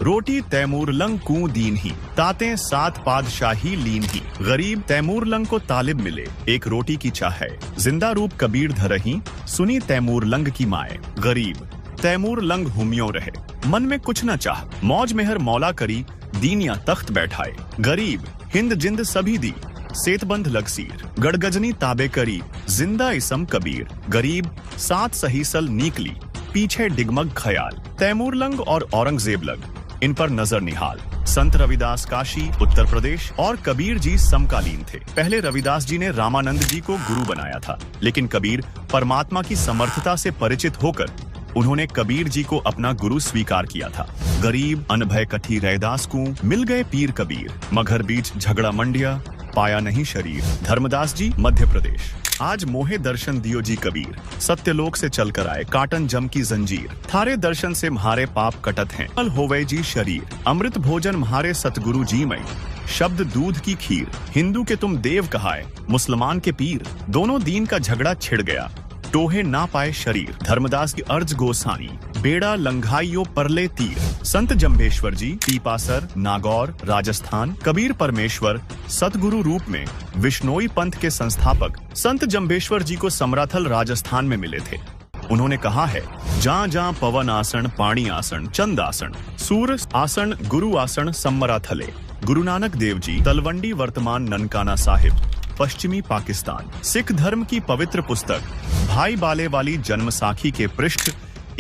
रोटी तैमूर लंग कू दीन ही, ताते 7 पादशाही लीन ही, गरीब तैमूर लंग को तालिब मिले, एक रोटी की चाह है, जिंदा रूप कबीर धरही, सुनी तैमूर लंग की माए, गरीब तैमूर लंग हुमियों रहे, मन में कुछ न चाह, मौज मेहर मौला करी, दीनिया तख्त बैठाए, गरीब हिंद जिंद सभी दी, सेतबंद लगसीर, गड़गजनी ताबे करी, जिंदा इसम कबीर, गरीब 7 सहीसल नीकली, पीछे डिगमग खयाल, तैमूर लंग और औरंगजेब लग, इन पर नजर निहाल। संत रविदास काशी उत्तर प्रदेश और कबीर जी समकालीन थे। पहले रविदास जी ने रामानंद जी को गुरु बनाया था, लेकिन कबीर परमात्मा की समर्थता से परिचित होकर उन्होंने कबीर जी को अपना गुरु स्वीकार किया था। गरीब अनभय कठी रैदास को मिल गए पीर कबीर, मगर बीच झगड़ा मंडिया पाया नहीं शरीर। धर्मदास जी मध्य प्रदेश। आज मोहे दर्शन दियो जी कबीर, सत्यलोक से चलकर आए काटन जम की जंजीर, थारे दर्शन से म्हारे पाप कटत हैं, कल होवे जी शरीर, अमृत भोजन म्हारे सतगुरु जी मई, शब्द दूध की खीर, हिंदू के तुम देव कहाए, मुसलमान के पीर, दोनों दीन का झगड़ा छिड़ गया, टोहे ना पाए शरीर। धर्मदास की अर्ज गोसानी, बेड़ा लंघाइयो परले तीर। संत जम्भेश्वर जी पीपासर नागौर राजस्थान। कबीर परमेश्वर सतगुरु रूप में विश्नोई पंथ के संस्थापक संत जम्भेश्वर जी को समराथल राजस्थान में मिले थे। उन्होंने कहा है, जहाँ जहाँ पवन आसन पाणी आसन चंद आसन सूर आसन गुरु आसन समराथले। गुरु नानक देव जी तलवंडी वर्तमान ननकाना साहिब पश्चिमी पाकिस्तान। सिख धर्म की पवित्र पुस्तक भाई बाले वाली जन्म साखी के पृष्ठ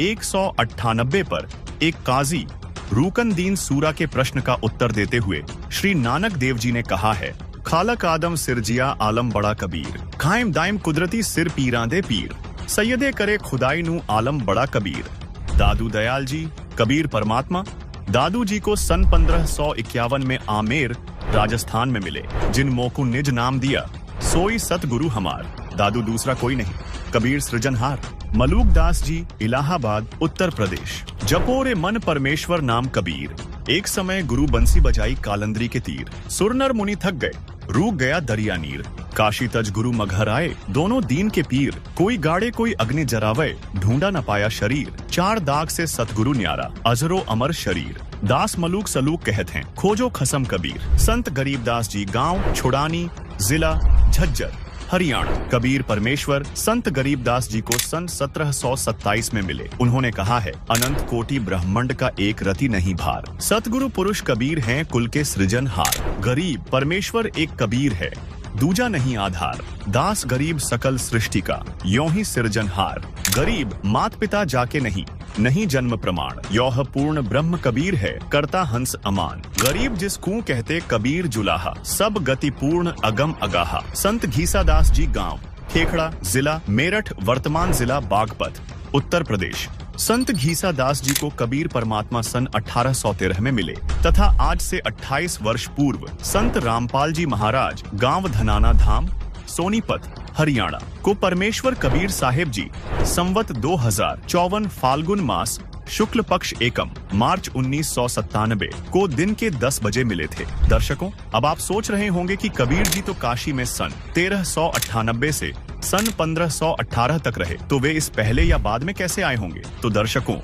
198 पर एक काजी रूकन दीन सूरा के प्रश्न का उत्तर देते हुए श्री नानक देव जी ने कहा है, खालक आदम सिरजिया आलम बड़ा कबीर, कायम दायम कुदरती सिर पीरा दे पीर, सैयदे करे खुदाई नू आलम बड़ा कबीर। दादू दयाल जी कबीर परमात्मा दादू जी को सन 1551 में आमेर राजस्थान में मिले, जिन मोकू निज नाम दिया सोई सतगुरु हमार। दादू दूसरा कोई नहीं, कबीर सृजनहार। मलूक दास जी इलाहाबाद उत्तर प्रदेश। जपोरे मन परमेश्वर नाम कबीर, एक समय गुरु बंसी बजाई कालंदरी के तीर, सुरनर मुनि थक गए, रूक गया दरिया नीर। काशी तज गुरु मघर आए, दोनों दीन के पीर। कोई गाड़े कोई अग्नि जरावे, ढूंढा न पाया शरीर। चार दाग से सतगुरु न्यारा, अजरो अमर शरीर। दास मलूक सलूक कहत हैं, खोजो खसम कबीर। संत गरीबदास जी, गांव छुड़ानी, जिला झज्जर, हरियाणा। कबीर परमेश्वर संत गरीबदास जी को सन 1727 में मिले। उन्होंने कहा है, अनंत कोटि ब्रह्मांड का एक रति नहीं भार। सतगुरु पुरुष कबीर हैं कुल के सृजनहार। गरीब परमेश्वर एक कबीर है, दूजा नहीं आधार। दास गरीब सकल सृष्टि का, यों ही सृजनहार। गरीब मात पिता जाके नहीं जन्म प्रमाण। यौह पूर्ण ब्रह्म कबीर है, करता हंस अमान। गरीब जिस कूं कहते कबीर जुलाहा, सब गति पूर्ण अगम अगाहा। संत घीसादास जी, गांव खेखड़ा, जिला मेरठ, वर्तमान जिला बागपत, उत्तर प्रदेश। संत घीसादास जी को कबीर परमात्मा सन 1813 में मिले तथा आज से 28 वर्ष पूर्व संत रामपाल जी महाराज, गांव धनाना धाम, सोनीपत, हरियाणा को परमेश्वर कबीर साहेब जी संवत 2054 फाल्गुन मास शुक्ल पक्ष एकम मार्च 1997 को दिन के 10 बजे मिले थे। दर्शकों, अब आप सोच रहे होंगे कि कबीर जी तो काशी में सन 1398 से सन 1518 तक रहे, तो वे इस पहले या बाद में कैसे आए होंगे? तो दर्शकों,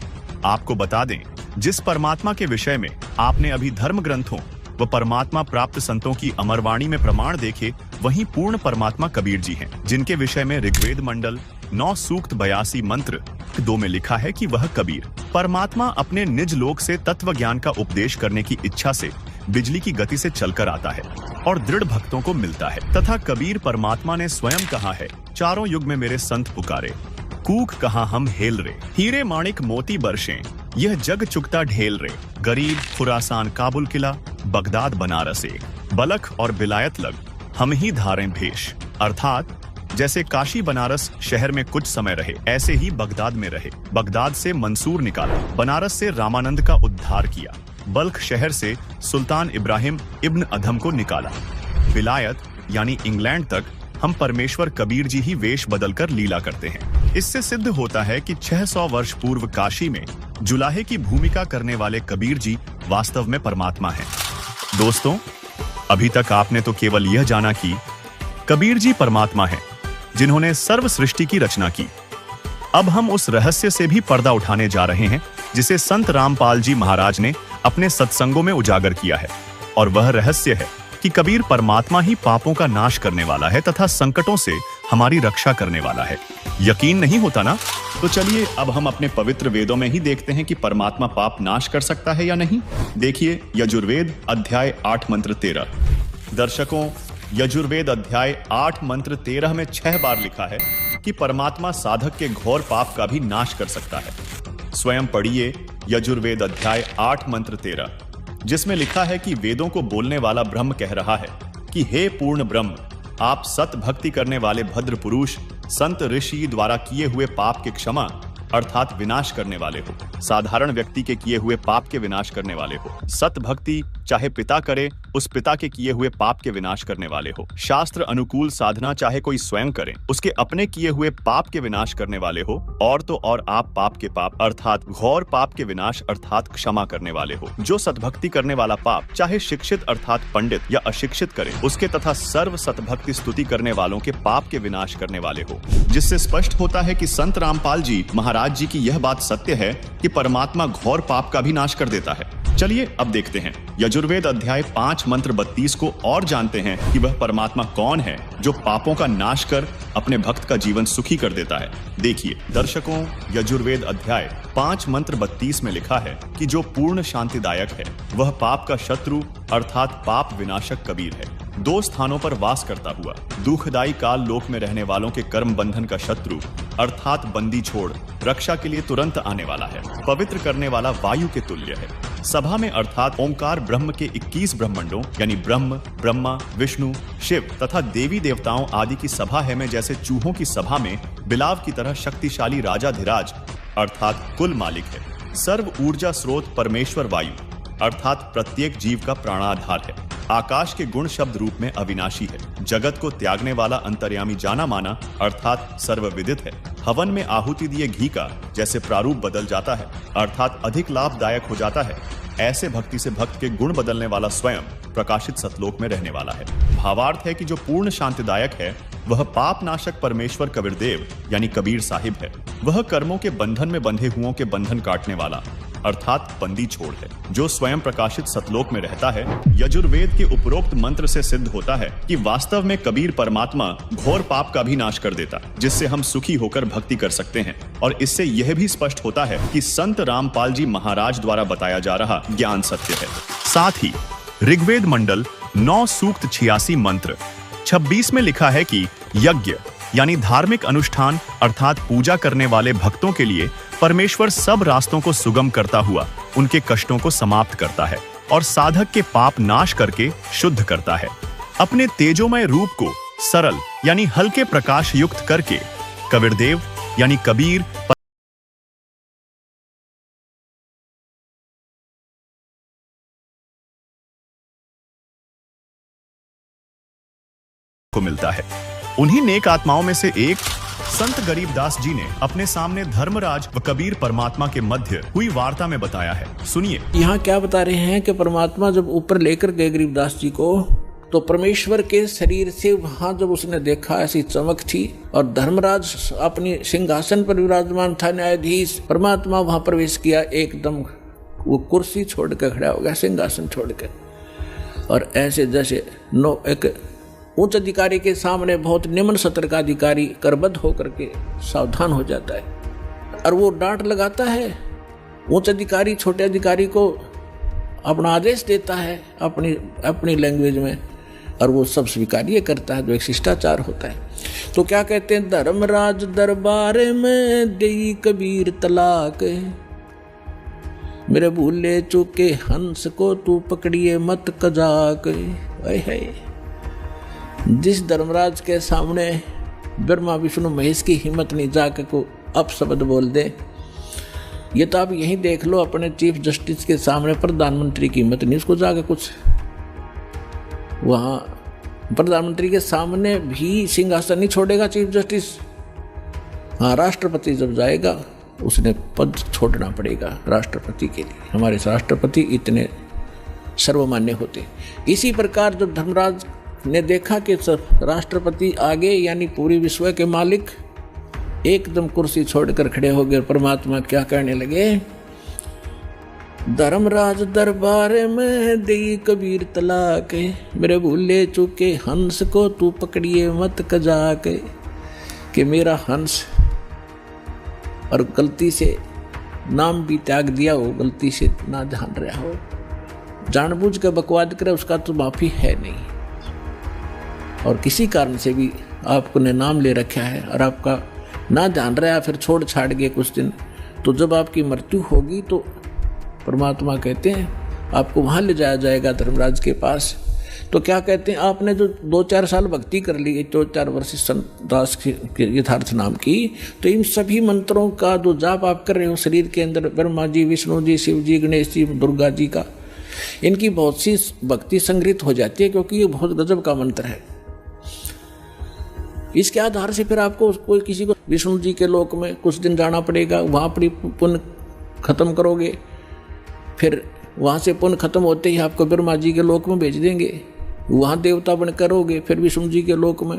आपको बता दें, जिस परमात्मा के विषय में आपने अभी धर्म ग्रंथों व परमात्मा प्राप्त संतों की अमरवाणी में प्रमाण देखे, वही पूर्ण परमात्मा कबीर जी हैं, जिनके विषय में ऋग्वेद मंडल 9 सूक्त 82 मंत्र 2 में लिखा है कि वह कबीर परमात्मा अपने निज लोक से तत्व ज्ञान का उपदेश करने की इच्छा से बिजली की गति से चलकर आता है और दृढ़ भक्तों को मिलता है। तथा कबीर परमात्मा ने स्वयं कहा है, चारों युग में मेरे संत पुकारे, कूक कहा हम हेल रे। हीरे माणिक मोती बरसें, यह जग चुकता ढेल रे। गरीब खुरासान काबुल किला, बगदाद बनारस एक, बलख और बिलायत लग हम ही धारें भेष। अर्थात जैसे काशी बनारस शहर में कुछ समय रहे, ऐसे ही बगदाद में रहे। बगदाद से मंसूर निकाला, बनारस से रामानंद का उद्धार किया, बल्ख शहर से सुल्तान इब्राहिम इब्न अधम को निकाला, बिलायत यानी इंग्लैंड तक हम परमेश्वर कबीर जी ही वेश बदलकर लीला करते हैं। इससे सिद्ध होता है कि 600 वर्ष पूर्व काशी में जुलाहे की भूमिका करने वाले कबीर जी वास्तव में परमात्मा हैं। दोस्तों, अभी तक आपने तो केवल यह जाना कि कबीर जी परमात्मा हैं, जिन्होंने सर्व सृष्टि की रचना की। अब हम उस रहस्य से भी पर्दा उठाने जा रहे हैं जिसे संत रामपाल जी महाराज ने अपने सत्संगों में उजागर किया है, और वह रहस्य है कि कबीर परमात्मा ही पापों का नाश करने वाला है तथा संकटों से हमारी रक्षा करने वाला है। यकीन नहीं होता ना? तो चलिए अब हम अपने पवित्र वेदों में ही देखते हैं कि परमात्मा पाप नाश कर सकता है या नहीं। देखिए यजुर्वेद अध्याय 8 मंत्र 13। दर्शकों, यजुर्वेद अध्याय 8 मंत्र 13 में 6 बार लिखा है कि परमात्मा साधक के घोर पाप का भी नाश कर सकता है। स्वयं पढ़िए यजुर्वेद अध्याय 8 मंत्र 13, जिसमें लिखा है कि वेदों को बोलने वाला ब्रह्म कह रहा है कि हे पूर्ण ब्रह्म, आप सत भक्ति करने वाले भद्र पुरुष, संत ऋषि द्वारा किए हुए पाप के क्षमा अर्थात विनाश करने वाले हो। साधारण व्यक्ति के किए हुए पाप के विनाश करने वाले हो। सत भक्ति चाहे पिता करे, उस पिता के किए हुए पाप के विनाश करने वाले हो। शास्त्र अनुकूल साधना चाहे कोई स्वयं करे, उसके अपने किए हुए पाप के विनाश करने वाले हो। और तो और आप पाप के पाप अर्थात घोर पाप के विनाश अर्थात क्षमा करने वाले हो। जो सतभक्ति करने वाला पाप चाहे शिक्षित अर्थात पंडित या अशिक्षित करे, उसके तथा सर्व सतभक्ति स्तुति करने वालों के पाप के विनाश करने वाले हो। जिससे स्पष्ट होता है कि संत रामपाल जी महाराज जी की यह बात सत्य है कि परमात्मा घोर पाप का भी नाश कर देता है। चलिए अब देखते हैं यजुर्वेद अध्याय 5 मंत्र 32 को और जानते हैं कि वह परमात्मा कौन है जो पापों का नाश कर अपने भक्त का जीवन सुखी कर देता है। देखिए दर्शकों, यजुर्वेद अध्याय 5 मंत्र 32 में लिखा है कि जो पूर्ण शांतिदायक है वह पाप का शत्रु अर्थात पाप विनाशक कबीर है। 2 स्थानों पर वास करता हुआ दुखदायी काल लोक में रहने वालों के कर्म बंधन का शत्रु अर्थात बंदी छोड़ रक्षा के लिए तुरंत आने वाला है। पवित्र करने वाला वायु के तुल्य है। सभा में अर्थात ओंकार ब्रह्म के 21 ब्रह्मंडों यानी ब्रह्म, ब्रह्मा, विष्णु, शिव तथा देवी देवताओं आदि की सभा है में जैसे चूहों की सभा में बिलाव की तरह शक्तिशाली राजाधिराज अर्थात कुल मालिक है। सर्व ऊर्जा स्रोत परमेश्वर वायु अर्थात प्रत्येक जीव का प्राणाधार है। आकाश के गुण शब्द रूप में अविनाशी है। जगत को त्यागने वाला अंतर्यामी जाना माना अर्थात सर्वविदित है। हवन में आहुति दिए घी का जैसे प्रारूप बदल जाता है अर्थात अधिक लाभदायक हो जाता है, ऐसे भक्ति से भक्त के गुण बदलने वाला स्वयं प्रकाशित सतलोक में रहने वाला है। भावार्थ है कि जो पूर्ण शांतिदायक है वह पाप नाशक परमेश्वर कबीरदेव यानी कबीर साहिब है। वह कर्मों के बंधन में बंधे हुओं के बंधन काटने वाला अर्थात बंदी छोड़ है। जो स्वयं प्रकाशित सतलोक में रहता है, यजुर्वेद के उपरोक्त मंत्र से सिद्ध होता है कि वास्तव में कबीर परमात्मा घोर पाप का भी नाश कर देता, जिससे हम सुखी होकर भक्ति कर सकते हैं। और इससे यह भी स्पष्ट होता है कि संत रामपाल जी महाराज द्वारा बताया जा रहा ज्ञान सत्य है। साथ ही ऋग्वेद मंडल 9 सूक्त 86 मंत्र 26 में लिखा है कि यज्ञ यानी धार्मिक अनुष्ठान अर्थात पूजा करने वाले भक्तों के लिए परमेश्वर सब रास्तों को सुगम करता हुआ उनके कष्टों को समाप्त करता है और साधक के पाप नाश करके शुद्ध करता है। अपने तेजोमय रूप को सरल यानी हल्के प्रकाश युक्त करके कबीरदेव यानी कबीर को मिलता है। उन्हीं नेक आत्माओं में से एक संत गरीबदास जी ने अपने सामने धर्मराज व कबीर परमात्मा के मध्य हुई वार्ता में बताया है। सुनिए। यहाँ क्या बता रहे हैं कि परमात्मा जब ऊपर लेकर गए गरीबदास जी को, तो परमेश्वर के शरीर से वहां जब उसने देखा ऐसी चमक थी और धर्मराज अपनी सिंहासन पर विराजमान था, न्यायाधीश परमात्मा वहां प्रवेश किया, एकदम वो कुर्सी छोड़कर खड़ा हो गया, सिंहासन छोड़कर, और ऐसे जैसे एक उच्च अधिकारी के सामने बहुत निम्न सत्र का अधिकारी करबद्ध होकर के सावधान हो जाता है और वो डांट लगाता है। उच्च अधिकारी छोटे अधिकारी को अपना आदेश देता है अपनी लैंग्वेज में और वो सब स्वीकार्य करता है, जो एक शिष्टाचार होता है। तो क्या कहते हैं, धर्मराज दरबार में देई कबीर तलाक, मेरे भूले चूके हंस को तू पकड़िए मत कजाक। जिस धर्मराज के सामने ब्रह्मा विष्णु महेश की हिम्मत नहीं जाकर को अपशब्द बोल दे, ये तो आप यहीं देख लो, अपने चीफ जस्टिस के सामने प्रधानमंत्री की हिम्मत नहीं, उसको जाकर कुछ वहाँ प्रधानमंत्री के सामने भी सिंहासन नहीं छोड़ेगा चीफ जस्टिस। हाँ, राष्ट्रपति जब जाएगा उसने पद छोड़ना पड़ेगा राष्ट्रपति के लिए। हमारे राष्ट्रपति इतने सर्वमान्य होते। इसी प्रकार जब धर्मराज ने देखा कि राष्ट्रपति आगे यानी पूरी विश्व के मालिक एकदम कुर्सी छोड़कर खड़े हो गए, परमात्मा क्या कहने लगे, धर्मराज दरबार में देई कबीर तलाक, मेरे भूले चूके हंस को तू पकड़िए मत कजाक, कि मेरा हंस और गलती से नाम भी त्याग दिया हो, गलती से ना ध्यान रहा हो, जानबूझ कर बकवाद करे, उसका तो माफी है नहीं। और किसी कारण से भी आपको ने नाम ले रखा है और आपका ना ध्यान रहा, फिर छोड़ छाड़ गए कुछ दिन, तो जब आपकी मृत्यु होगी तो परमात्मा कहते हैं आपको वहाँ ले जाया जाएगा धर्मराज के पास। तो क्या कहते हैं, आपने जो 2-4 साल भक्ति कर ली, 2-4 वर्ष संत दास के यथार्थ नाम की, तो इन सभी मंत्रों का जो जाप आप कर रहे हो शरीर के अंदर, ब्रह्मा जी, विष्णु जी, शिव जी, गणेश जी, दुर्गा जी का, इनकी बहुत सी भक्ति संग्रहित हो जाती है, क्योंकि ये बहुत गजब का मंत्र है। इसके आधार से फिर आपको कोई किसी को विष्णु जी के लोक में कुछ दिन जाना पड़ेगा, वहाँ अपनी पुण्य खत्म करोगे, फिर वहाँ से पुण्य खत्म होते ही आपको ब्रह्मा जी के लोक में भेज देंगे, वहाँ देवता बन करोगे, फिर विष्णु जी के लोक में,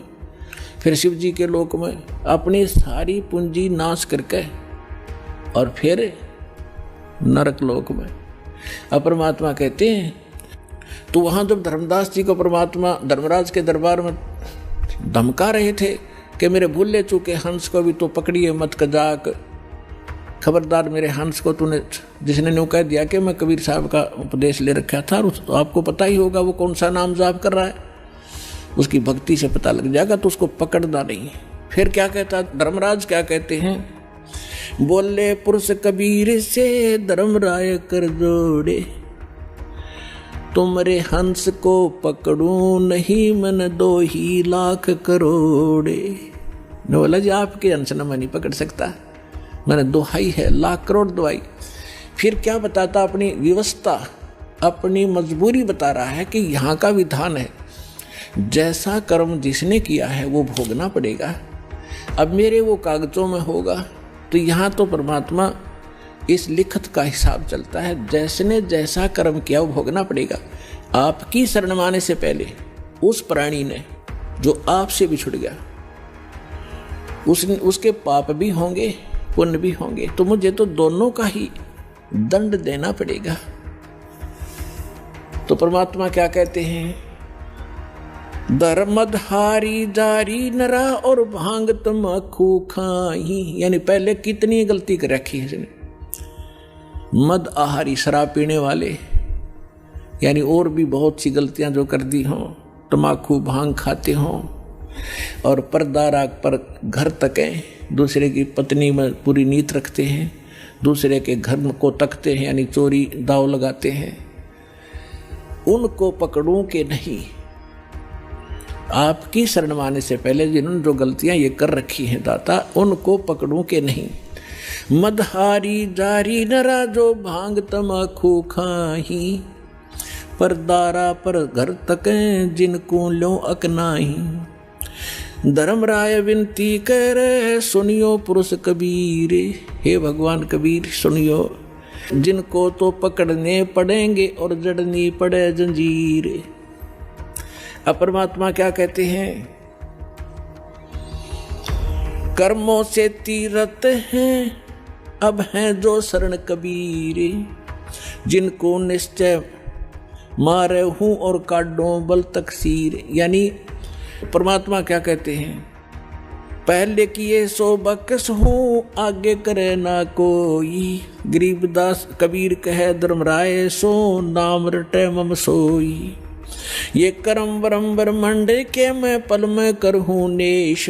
फिर शिव जी के लोक में, अपनी सारी पूंजी नाश करके और फिर नरक लोक में। अब परमात्मा कहते हैं, तो वहाँ जब धर्मदास जी को परमात्मा धर्मराज के दरबार में धमका रहे थे कि मेरे भूले चूके हंस को भी तो पकड़िए मत कजाक, खबरदार मेरे हंस को तूने, जिसने न्यू कह दिया कि मैं कबीर साहब का उपदेश ले रखा था, तो आपको पता ही होगा वो कौन सा नाम जाप कर रहा है, उसकी भक्ति से पता लग जाएगा, तो उसको पकड़ना नहीं। फिर क्या कहता धर्मराज, क्या कहते हैं, बोले पुरुष कबीर से धर्मराय कर जोड़े, तुमरे हंस को पकड़ूं नहीं मन 2 ही लाख करोड़े। ने बोला जी आपके हंस न मैं नहीं पकड़ सकता, मैंने दोहाई है, लाख करोड़ दोहाई। फिर क्या बताता, अपनी व्यवस्था, अपनी मजबूरी बता रहा है कि यहाँ का विधान है, जैसा कर्म जिसने किया है वो भोगना पड़ेगा। अब मेरे वो कागजों में होगा, तो यहाँ तो परमात्मा इस लिखत का हिसाब चलता है। जैसने जैसा कर्म किया वो भोगना पड़ेगा। आपकी शरण माने से पहले उस प्राणी ने जो आपसे बिछुड़ गया, उसके पाप भी होंगे, पुण्य भी होंगे, तो मुझे तो दोनों का ही दंड देना पड़ेगा। तो परमात्मा क्या कहते हैं, धर्मधारी जारी नरा और भांग तमाकू खाई। यानी पहले कितनी गलती कर रखी है इसने। मद आहारी शराब पीने वाले, यानी और भी बहुत सी गलतियां जो कर दी हों, तमाकू भांग खाते हों और परदारा पर घर तकें, दूसरे की पत्नी में पूरी नीयत रखते हैं, दूसरे के घर को तकते हैं, यानी चोरी दाव लगाते हैं, उनको पकड़ूं के नहीं। आपकी शरण माने से पहले जिन्होंने जो गलतियां ये कर रखी हैं दाता, उनको पकड़ूं के नहीं। मदहारी जारी नरा जो भांग तमाकू खाही, परदारा पर घर तकें जिनको लो अकनाही। धर्मराय विनती करे सुनियो पुरुष कबीर। हे भगवान कबीर सुनियो, जिनको तो पकड़ने पड़ेंगे और जड़नी पड़े जंजीर। अब परमात्मा क्या कहते हैं, कर्मों से तीरथ हैं अब हैं जो शरण कबीर, जिनको निश्चय मारे हूं और काटो बल तकसीर। यानी परमात्मा क्या कहते हैं, पहले किए सो बकस हूं आगे करे ना कोई। गरीबदास कबीर कहे धर्मराय सो नाम रटे मम सोई। ये करम वरम ब्रह्मंड के मैं पल में करहूं नेश,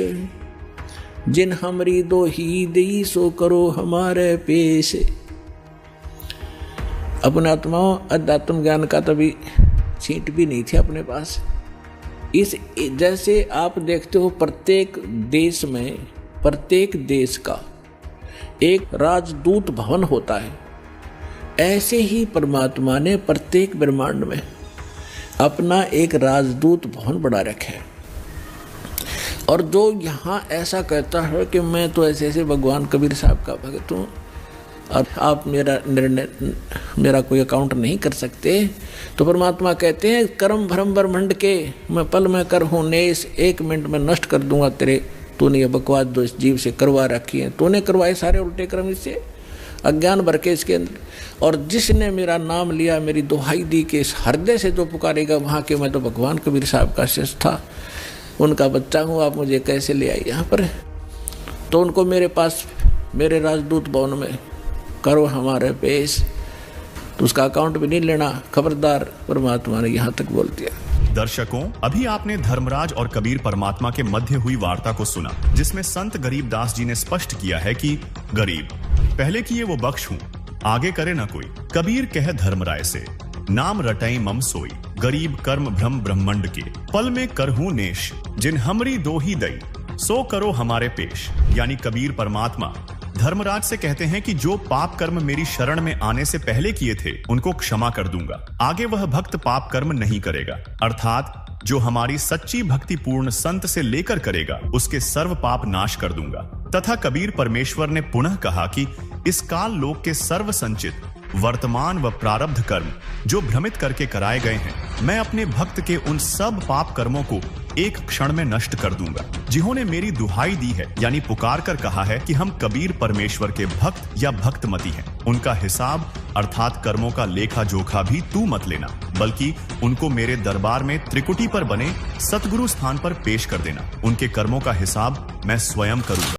जिन हमरी दो ही दई सो करो हमारे पेश। अपने आत्माओं अध्यात्म ज्ञान का तभी छींट भी नहीं थी अपने पास। इस जैसे आप देखते हो प्रत्येक देश में, प्रत्येक देश का एक राजदूत भवन होता है, ऐसे ही परमात्मा ने प्रत्येक ब्रह्मांड में अपना एक राजदूत भवन बना रखा है। और जो यहाँ ऐसा कहता है कि मैं तो ऐसे ऐसे भगवान कबीर साहब का भक्त हूँ और आप मेरा निर्णय, मेरा कोई अकाउंट नहीं कर सकते, तो परमात्मा कहते हैं कर्म भ्रम ब्रह्मंड के मैं पल में कर हूँ नेस, 1 मिनट में नष्ट कर दूंगा तेरे, तूने ये बकवास जो इस जीव से करवा रखी है, तूने करवाए सारे उल्टे कर्म इससे, अज्ञान भर के इसके अंदर। और जिसने मेरा नाम लिया, मेरी दुहाई दी के इस हृदय से जो पुकारेगा वहाँ के, मैं तो भगवान कबीर साहब का शिष्य था, उनका बच्चा हूँ, आप मुझे कैसे ले आए यहाँ पर। तो उनको मेरे पास, मेरे राजदूत भवन में करो हमारे पेश, तो उसका अकाउंट भी नहीं लेना, खबरदार, परमात्मा ने यहाँ तक बोल दिया। दर्शकों, अभी आपने धर्मराज और कबीर परमात्मा के मध्य हुई वार्ता को सुना, जिसमें संत गरीबदास जी ने स्पष्ट किया है कि गरीब पहले किए वो बख्श हूं, आगे करे ना कोई। कबीर कहे धर्मराय से नाम रटई मम सोई, गरीब कर्म भ्रम ब्रह्मंड के पल में करहूं नेश, जिन हमरी दो ही दई सो करो हमारे पेश। यानी कबीर परमात्मा धर्मराज से कहते हैं कि जो पाप कर्म मेरी शरण में आने से पहले किए थे उनको क्षमा कर दूंगा, आगे वह भक्त पाप कर्म नहीं करेगा। अर्थात जो हमारी सच्ची भक्ति पूर्ण संत से लेकर करेगा उसके सर्व पाप नाश कर दूंगा। तथा कबीर परमेश्वर ने पुनः कहा कि इस काल लोक के सर्व संचित वर्तमान व प्रारब्ध कर्म जो भ्रमित करके कराए गए हैं, मैं अपने भक्त के उन सब पाप कर्मों को एक क्षण में नष्ट कर दूंगा। जिन्होंने मेरी दुहाई दी है, यानी पुकार कर कहा है कि हम कबीर परमेश्वर के भक्त या भक्तमती हैं, उनका हिसाब अर्थात कर्मों का लेखा जोखा भी तू मत लेना, बल्कि उनको मेरे दरबार में त्रिकुटी पर बने सतगुरु स्थान पर पेश कर देना। उनके कर्मों का हिसाब मैं स्वयं करूंगा।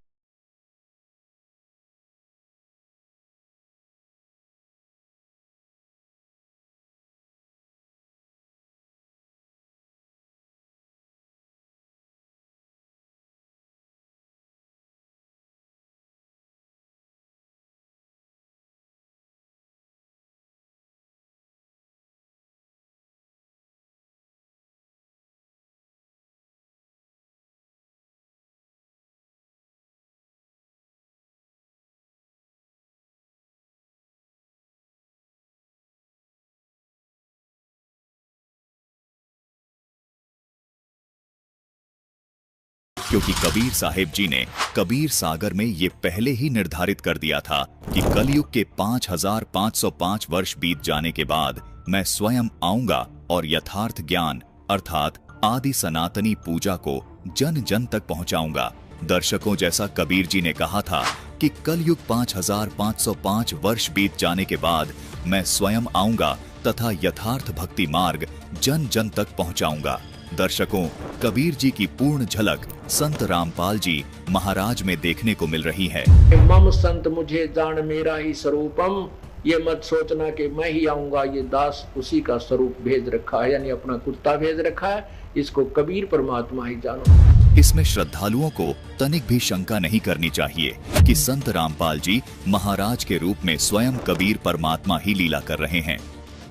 क्योंकि कबीर साहिब जी ने कबीर सागर में ये पहले ही निर्धारित कर दिया था कि कलयुग के 5505 वर्ष बीत जाने के बाद मैं स्वयं आऊंगा और यथार्थ ज्ञान अर्थात आदि सनातनी पूजा को जन जन तक पहुंचाऊंगा। दर्शकों, जैसा कबीर जी ने कहा था कि कलयुग 5505 वर्ष बीत जाने के बाद मैं स्वयं आऊंगा तथा यथार्थ भक्ति मार्ग जन जन तक पहुंचाऊंगा। दर्शकों, कबीर जी की पूर्ण झलक संत रामपाल जी महाराज में देखने को मिल रही है। मम संत मुझे जान मेरा ही स्वरूपम, ये मत सोचना कि मैं ही आऊंगा, ये दास उसी का स्वरूप भेज रखा है, यानी अपना कुत्ता भेज रखा है, इसको कबीर परमात्मा ही जानो। इसमें श्रद्धालुओं को तनिक भी शंका नहीं करनी चाहिए कि संत रामपाल जी महाराज के रूप में स्वयं कबीर परमात्मा ही लीला कर रहे हैं।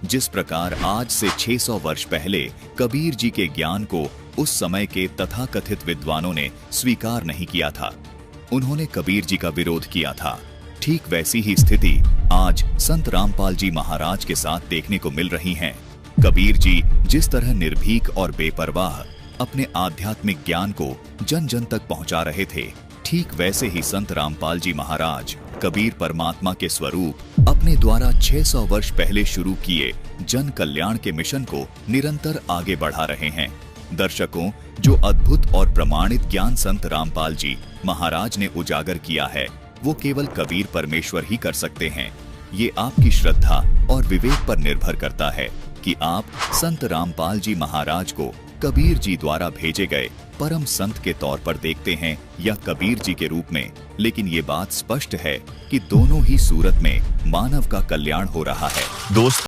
जिस प्रकार आज से 600 वर्ष पहले कबीर जी के ज्ञान को उस समय के तथाकथित विद्वानों ने स्वीकार नहीं किया था, उन्होंने कबीर जी का विरोध किया था, ठीक वैसी ही स्थिति आज संत रामपाल जी महाराज के साथ देखने को मिल रही है। कबीर जी जिस तरह निर्भीक और बेपरवाह अपने आध्यात्मिक ज्ञान को जन जन तक पहुंचा रहे थे, ठीक वैसे ही संत रामपाल जी महाराज कबीर परमात्मा के स्वरूप अपने द्वारा 600 वर्ष पहले शुरू किए जन कल्याण के मिशन को निरंतर आगे बढ़ा रहे हैं। दर्शकों, जो अद्भुत और प्रमाणित ज्ञान संत रामपाल जी महाराज ने उजागर किया है, वो केवल कबीर परमेश्वर ही कर सकते हैं। ये आपकी श्रद्धा और विवेक पर निर्भर करता है कि आप संत रामपाल जी महाराज को कबीर जी द्वारा भेजे गए परम संत के तौर पर देखते हैं या कबीर जी के रूप में। लेकिन ये बात स्पष्ट है कि दोनों ही सूरत में मानव का कल्याण हो रहा है। दोस्त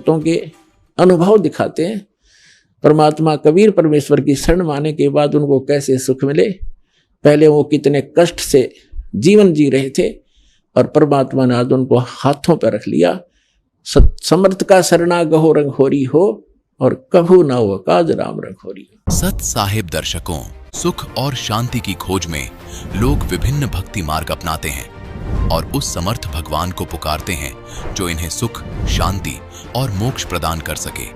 के अनुभव दिखाते हैं। परमात्मा कबीर परमेश्वर की शरण माने के बाद उनको कैसे सुख मिले, पहले वो कितने कष्ट से जीवन जी रहे थे और परमात्मा ने आज उनको हाथों पर रख लिया। समर्थ का शरणा गहो रंग होरी हो और कभू न हो काज राम रंग होरी। सत साहिब दर्शकों, सुख और शांति की खोज में लोग विभिन्न भक्ति मार्ग अपनाते हैं और उस समर्थ भगवान को पुकारते हैं जो इन्हें सुख, शांति और मोक्ष प्रदान कर सके।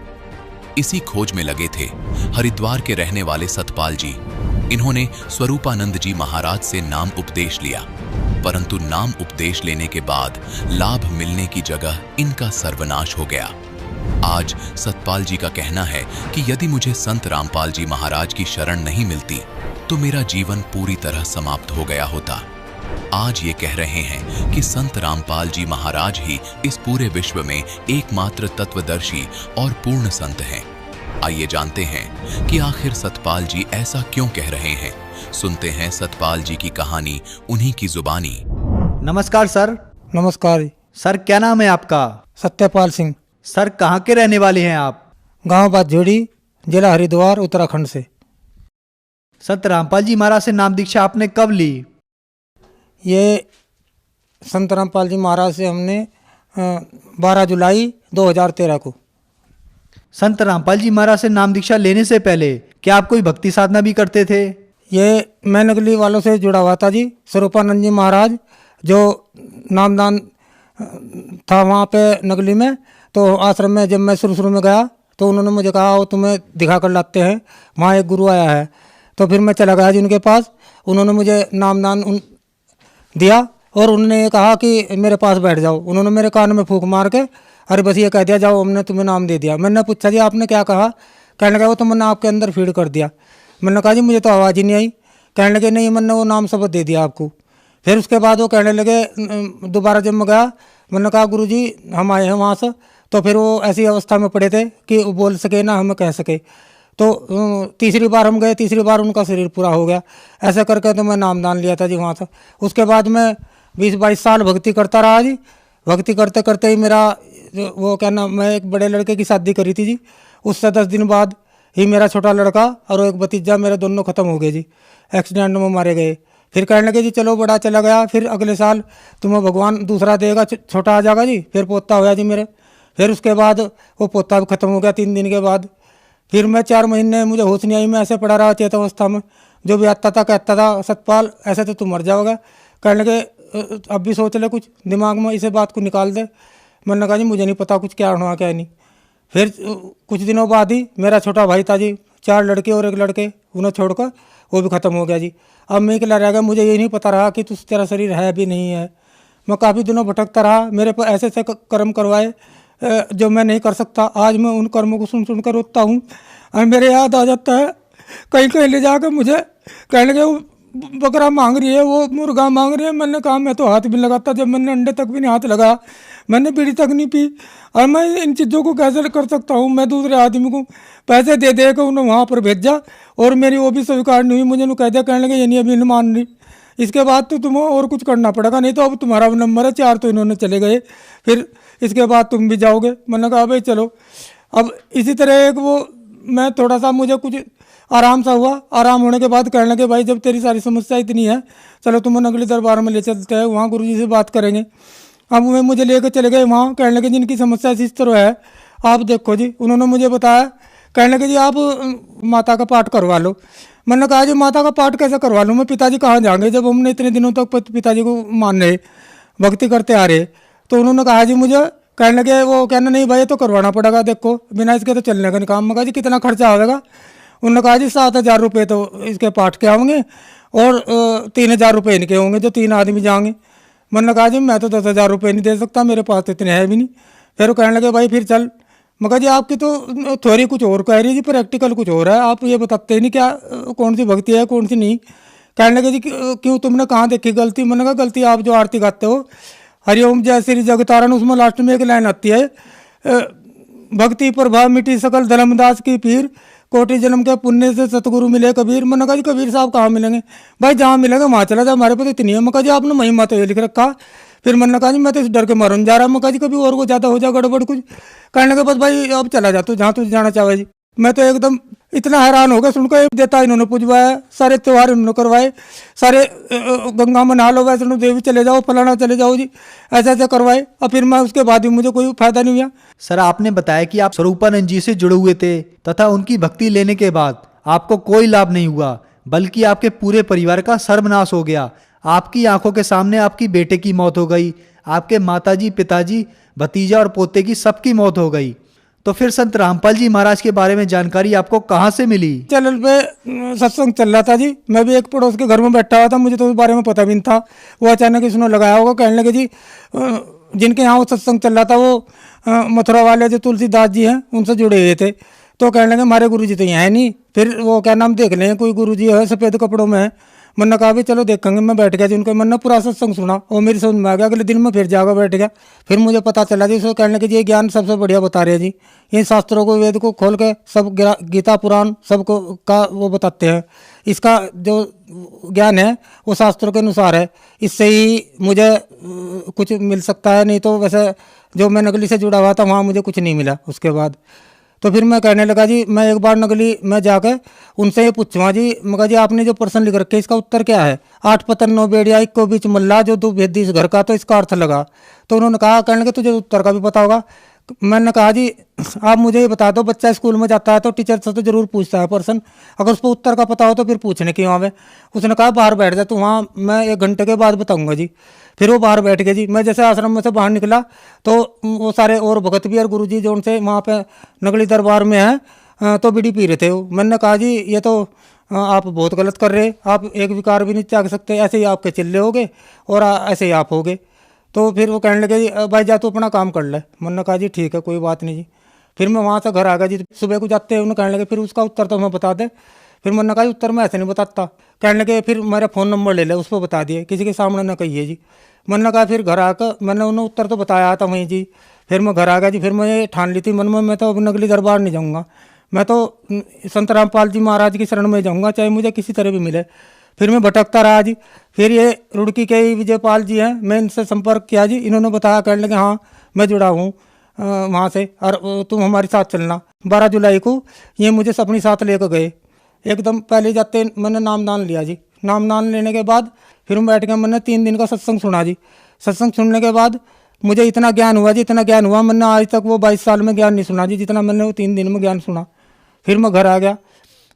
इसी खोज में लगे थे हरिद्वार के रहने वाले सतपाल जी। इन्होंने स्वरूपानंद जी महाराज से नाम उपदेश लिया, परंतु नाम उपदेश लेने के बाद लाभ मिलने की जगह इनका सर्वनाश हो गया। आज सतपाल जी का कहना है कि यदि मुझे संत रामपाल जी महाराज की शरण नहीं मिलती तो मेरा जीवन पूरी तरह समाप्त हो गया होता। आज ये कह रहे हैं कि संत रामपाल जी महाराज ही इस पूरे विश्व में एकमात्र तत्वदर्शी और पूर्ण संत हैं। आइए जानते हैं कि आखिर सतपाल जी ऐसा क्यों कह रहे हैं। सुनते हैं सतपाल जी की कहानी उन्हीं की जुबानी। नमस्कार सर। नमस्कार सर, क्या नाम है आपका? सत्यपाल सिंह। सर, कहाँ के रहने वाले हैं आप? गांव बाझोड़ी, जिला हरिद्वार, उत्तराखंड से। संत रामपाल जी महाराज से नाम दीक्षा आपने कब ली? ये संत रामपाल जी महाराज से हमने 12 जुलाई 2013 को। संत रामपाल जी महाराज से नाम दीक्षा लेने से पहले क्या आप कोई भक्ति साधना भी करते थे? ये मैं नगली वालों से जुड़ा हुआ था जी। स्वरूपानंद जी महाराज जो नामदान था वहाँ पे नगली में, तो आश्रम में जब मैं शुरू में गया तो उन्होंने मुझे कहा वो तुम्हें दिखा कर लाते हैं, वहाँ एक गुरु आया है। तो फिर मैं चला गया जी उनके पास। उन्होंने मुझे नामदान दिया और उन्होंने ये कहा कि मेरे पास बैठ जाओ। उन्होंने मेरे कान में फूंक मार के अरे बस ये कह दिया जाओ हमने तुम्हें नाम दे दिया। मैंने पूछा जी आपने क्या कहा? कहने लगा वो तो मैंने आपके अंदर फीड कर दिया। मैंने कहा जी मुझे तो आवाज़ ही नहीं आई। कहने लगे नहीं मैंने वो नाम शब्द दे दिया आपको। फिर उसके बाद वो कहने लगे दोबारा जब मैं गया, मैंने कहा गुरुजी हम आए हैं वहाँ से। तो फिर वो ऐसी अवस्था में पड़े थे कि वो बोल सके ना हमें कह सके। तो तीसरी बार हम गए, तीसरी बार उनका शरीर पूरा हो गया। ऐसा करके तो मैं नामदान लिया था जी वहाँ से। उसके बाद मैं 20-22 साल भक्ति करता रहा जी। भक्ति करते करते ही मेरा वो क्या नाम, मैं एक बड़े लड़के की शादी करी थी जी। उससे 10 दिन बाद ही मेरा छोटा लड़का और एक भतीजा मेरे दोनों ख़त्म हो गए जी, एक्सीडेंट में मारे गए। फिर कहने लगे जी चलो बड़ा चला गया, फिर अगले साल तुम्हें भगवान दूसरा देगा, छोटा आ जाएगा जी। फिर पोता होया जी मेरे। फिर उसके बाद वो पोता भी ख़त्म हो गया 3 दिन के बाद। फिर मैं 4 महीने मुझे होश नहीं आई, मैं ऐसे पड़ा रहा चेत अवस्था में। जो भी आता था कहता था सतपाल ऐसे तो तू मर जाओगा। कहने लगे अब भी सोच ले कुछ दिमाग में, इसे बात को निकाल दे। मैंने कहा जी मुझे नहीं पता कुछ क्या हुआ क्या नहीं। फिर कुछ दिनों बाद ही मेरा छोटा भाई था जी, 4 लड़के और 1 लड़के, उन्हें छोड़कर वो भी ख़त्म हो गया जी। अब मैं अकेला रह गया, मुझे ये नहीं पता रहा कि तेरा शरीर है भी नहीं है। मैं काफ़ी दिनों भटकता रहा। मेरे पर ऐसे ऐसे कर्म करवाए जो मैं नहीं कर सकता। आज मैं उन कर्मों को सुन सुन कर रोता हूँ और मेरे याद आ जाता है। कहीं कहीं ले जाकर मुझे कहने लगे वो बकरा मांग रही है, वो मुर्गा मांग रही है। मैंने कहा मैं तो हाथ भी लगाता, जब मैंने अंडे तक भी नहीं हाथ लगाया, मैंने बीड़ी तक नहीं पी। और मैं इन चीज़ों को कैसे कर सकता हूँ? मैं दूसरे आदमी को पैसे दे दे कर उन्हें वहाँ पर भेजा और मेरी वो भी स्वीकार नहीं हुई। मुझे उन्हें कह दिया, कहने लगे ये नहीं अभी नहीं मान रही, इसके बाद तो तुम्हें और कुछ करना पड़ेगा, नहीं तो अब तुम्हारा नंबर है 4 तो इन्होंने चले गए, फिर इसके बाद तुम भी जाओगे। मैंने कहा भाई चलो। अब इसी तरह एक वो मैं थोड़ा सा मुझे कुछ आराम सा हुआ। आराम होने के बाद कहने लगे भाई जब तेरी सारी समस्या इतनी है चलो तुम्हें नगली दरबार में ले चलते हैं, वहाँ गुरुजी से बात करेंगे। अब वे मुझे लेकर चले गए वहाँ। कहने लगे जिनकी समस्या इस तरह है आप देखो जी। उन्होंने मुझे बताया, कहने लगे जी आप माता का पाठ करवा लो। मैंने कहा जी माता का पाठ कैसे करवा लूँ मैं, पिताजी कहाँ जाएंगे जब हमने इतने दिनों तक पिताजी को मान रहे, भक्ति करते आ रहे। तो उन्होंने कहा जी मुझे, कहने लगे वो कहना नहीं भाई तो करवाना पड़ेगा, देखो बिना इसके तो चलने का नहीं काम। मैं कहा जी कितना खर्चा आएगा? उन्होंने कहा जी 7,000 रुपये तो इसके पाठ के होंगे और 3,000 रुपये इनके होंगे जो 3 आदमी जाएंगे। मैंने कहा जी मैं तो 10,000 रुपये नहीं दे सकता, मेरे पास तो इतने है भी नहीं। फिर वो कहने लगे भाई फिर चल। मैं कहा जी आपकी तो थ्योरी कुछ और कह रही है जी, प्रैक्टिकल कुछ और है, आप ये बताते ही नहीं क्या कौन सी भक्ति है कौन सी नहीं। कहने लगे जी क्यों तुमने कहाँ देखी गलती? मैंने कहा गलती आप जो आरती गाते हो हरिओम जय श्री जगतारण, उसमें लास्ट में एक लाइन आती है भक्ति प्रभाव मिटी सकल धर्मदास की पीर, कोटि जन्म के पुण्य से सतगुरु मिले कबीर। मैंने कहा जी कबीर साहब कहाँ मिलेंगे? भाई जहाँ मिलेंगे वहाँ चला जाए, हमारे पास इतनी है। मैं कहा जी आपने महिमा तो ये लिख रखा। फिर मैंने कहा जी मैं तो इस डर के मारून जा रहा। मैं कहा जी कभी और को ज़्यादा हो जाए गड़बड़ कुछ। कहने के बस भाई अब चला जा तू जहाँ तुझे जाना चाहे जी। मैं तो एकदम इतना हैरान हो गया सुनकर। देता इन्होंने पुजवाया, सारे त्यौहार इन्होंने करवाए, सारे गंगा में नहा लो, वैष्णो देवी चले जाओ, फलाना चले जाओ जी, ऐसे ऐसे करवाए। और फिर मैं उसके बाद भी मुझे कोई फायदा नहीं हुआ। सर आपने बताया कि आप स्वरूपानंद जी से जुड़े हुए थे तथा उनकी भक्ति लेने के बाद आपको कोई लाभ नहीं हुआ, बल्कि आपके पूरे परिवार का सर्वनाश हो गया। आपकी आंखों के सामने आपकी बेटे की मौत हो गई, आपके माताजी, पिताजी, भतीजा और पोते की सबकी मौत हो गई। तो फिर संत रामपाल जी महाराज के बारे में जानकारी आपको कहाँ से मिली? चैनल पे सत्संग चल रहा था जी, मैं भी एक पड़ोस के घर में बैठा हुआ था, मुझे तो उस बारे में पता भी नहीं था। वो अचानक इसने लगाया होगा। कहने लगे जी जिनके यहाँ वो सत्संग चल रहा था वो मथुरा वाले जो तुलसीदास जी हैं उनसे जुड़े हुए थे। तो कहने लगे हमारे गुरुजी तो यहाँ है नहीं, फिर वो क्या नाम देख लें कोई गुरुजी है सफ़ेद कपड़ों में है। मैंने कहा भी चलो देखेंगे। मैं बैठ गया जी उनको, मैंने पूरा सत्संग सुना और मेरी समझ में आ गया। अगले दिन मैं फिर जाकर बैठ गया। फिर मुझे पता चला जी उसको कहने लगे जी ये ज्ञान सबसे बढ़िया बता रहे हैं जी, इन शास्त्रों को वेद को खोल के सब गीता पुराण सबको का वो बताते हैं। इसका जो ज्ञान है वो शास्त्रों के अनुसार है, इससे ही मुझे कुछ मिल सकता है, नहीं तो वैसे जो मैं नगली से जुड़ा हुआ था वहाँ मुझे कुछ नहीं मिला उसके बाद। तो फिर मैं कहने लगा जी मैं एक बार नगली में जाकर उनसे ये पूछूँगा जी, मगर जी आपने जो प्रश्न लिख रखे इसका उत्तर क्या है? 8 पतन 9 बेड़िया इक्को बीच मल्ला जो 2 भेदी इस घर का, तो इसका अर्थ लगा। तो उन्होंने कहा, कहने लगे तुझे उत्तर का भी पता होगा? मैंने कहा जी आप मुझे ये बता दो, बच्चा स्कूल में जाता है तो टीचर से तो जरूर पूछता है पर्सन, अगर उसको उत्तर का पता हो तो फिर पूछने क्यों आवे। उसने कहा बाहर बैठ जा, तो वहाँ मैं 1 घंटे के बाद बताऊंगा जी। फिर वो बाहर बैठ गए जी। मैं जैसे आश्रम में से बाहर निकला तो वो सारे और भगत भी और गुरु जी जो उनसे वहाँ पे नगली दरबार में है तो बीड़ी पी रहे थे वो। मैंने कहा जी ये तो आप बहुत गलत कर रहे, आप एक विकार भी नहीं त्याग सकते, ऐसे ही आपके चिल्ले होगे और ऐसे ही आप होगे। तो फिर वो कहने लगे जी भाई जा तू अपना काम कर ले। मैंने कहा जी ठीक है कोई बात नहीं जी। फिर मैं वहाँ से घर आ गया जी। सुबह को जाते हैं उन्हें कहने लगे फिर उसका उत्तर तो हमें बता दे। फिर मैंने कहा उत्तर मैं ऐसे नहीं बताता। कहने लगे फिर मेरा फ़ोन नंबर ले ले, उस पर बता दिए, किसी के सामने ना कहिए जी। मैंने कहा फिर घर आकर मैंने उन्हें उत्तर तो बताया था वहीं जी। फिर मैं घर आ गया जी। फिर मैं ये ठान ली थी मन में, मैं तो अब नगली दरबार नहीं जाऊँगा, मैं तो संत रामपाल जी महाराज की शरण में जाऊँगा, चाहे मुझे किसी तरह भी मिले। फिर मैं भटकता रहा जी। फिर ये रुड़की के ही विजयपाल जी हैं, मैं इनसे संपर्क किया जी। इन्होंने बताया, कहने लगे हाँ मैं जुड़ा हूँ वहाँ से और तुम हमारे साथ चलना। 12 जुलाई को ये मुझे अपनी साथ लेकर गए। एकदम पहले जाते मैंने नामदान लिया जी। नामदान लेने के बाद फिर मैं बैठ गया, मैंने 3 दिन का सत्संग सुना जी। सत्संग सुनने के बाद मुझे इतना ज्ञान हुआ जी, इतना ज्ञान हुआ, मैंने आज तक वो 22 साल में ज्ञान नहीं सुना जी जितना मैंने वो 3 दिन में ज्ञान सुना। फिर मैं घर आ गया।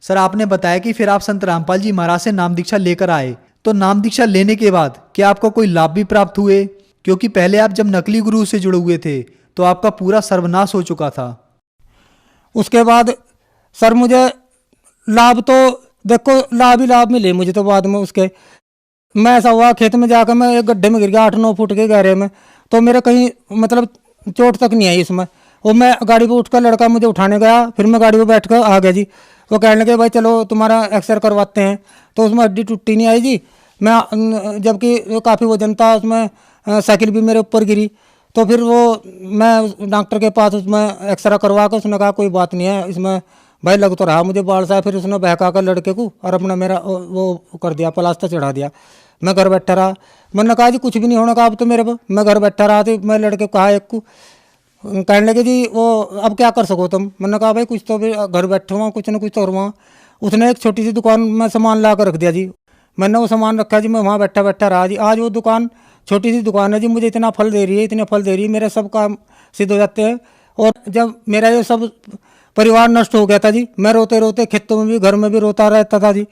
सर आपने बताया कि फिर आप संत रामपाल जी महाराज से नाम दीक्षा लेकर आए, तो नाम दीक्षा लेने के बाद क्या आपको कोई लाभ भी प्राप्त हुए? क्योंकि पहले आप जब नकली गुरु से जुड़े हुए थे तो आपका पूरा सर्वनाश हो चुका था। उसके बाद सर मुझे लाभ तो देखो लाभ ही लाभ मिले मुझे तो बाद में। उसके मैं ऐसा हुआ खेत में जाकर मैं एक गड्ढे में गिर गया 8-9 फुट के गहरे में, तो मेरे कहीं मतलब चोट तक नहीं आई इसमें। वो मैं गाड़ी पे उठकर लड़का मुझे उठाने गया, फिर मैं गाड़ी पे बैठ कर आ गया जी। वो कहने लगे भाई चलो तुम्हारा एक्सरे करवाते हैं, तो उसमें हड्डी टूटी नहीं आई जी। मैं जबकि काफ़ी वजन था उसमें, साइकिल भी मेरे ऊपर गिरी। तो फिर वो मैं डॉक्टर के पास उसमें एक्सरा करवा कर उसने कहा कोई बात नहीं है इसमें भाई, लग तो रहा मुझे बाल सा। फिर उसने बहका कर लड़के को और अपना मेरा वो कर दिया, प्लास्टर चढ़ा दिया। मैं घर बैठा रहा। मैंने कहा जी कुछ भी नहीं होने का अब तो मेरे को। मैं घर बैठा रहा तो मैं लड़के को कहा एक को, कहने लगे जी वो अब क्या कर सको तुम। मैंने कहा भाई कुछ तो भी घर बैठे हुआ कुछ ना कुछ तो हुआ। उसने एक छोटी सी दुकान में सामान ला कर रख दिया जी। मैंने वो सामान रखा जी, मैं वहाँ बैठा बैठा रहा जी। आज वो दुकान छोटी सी दुकान है जी, मुझे इतना फल दे रही है, इतने फल दे रही है, मेरे सब काम सिद्ध हो जाते हैं। और जब मेरा ये सब परिवार नष्ट हो गया था जी, मैं रोते रोते खेतों में भी घर में भी रोता रहता था जी।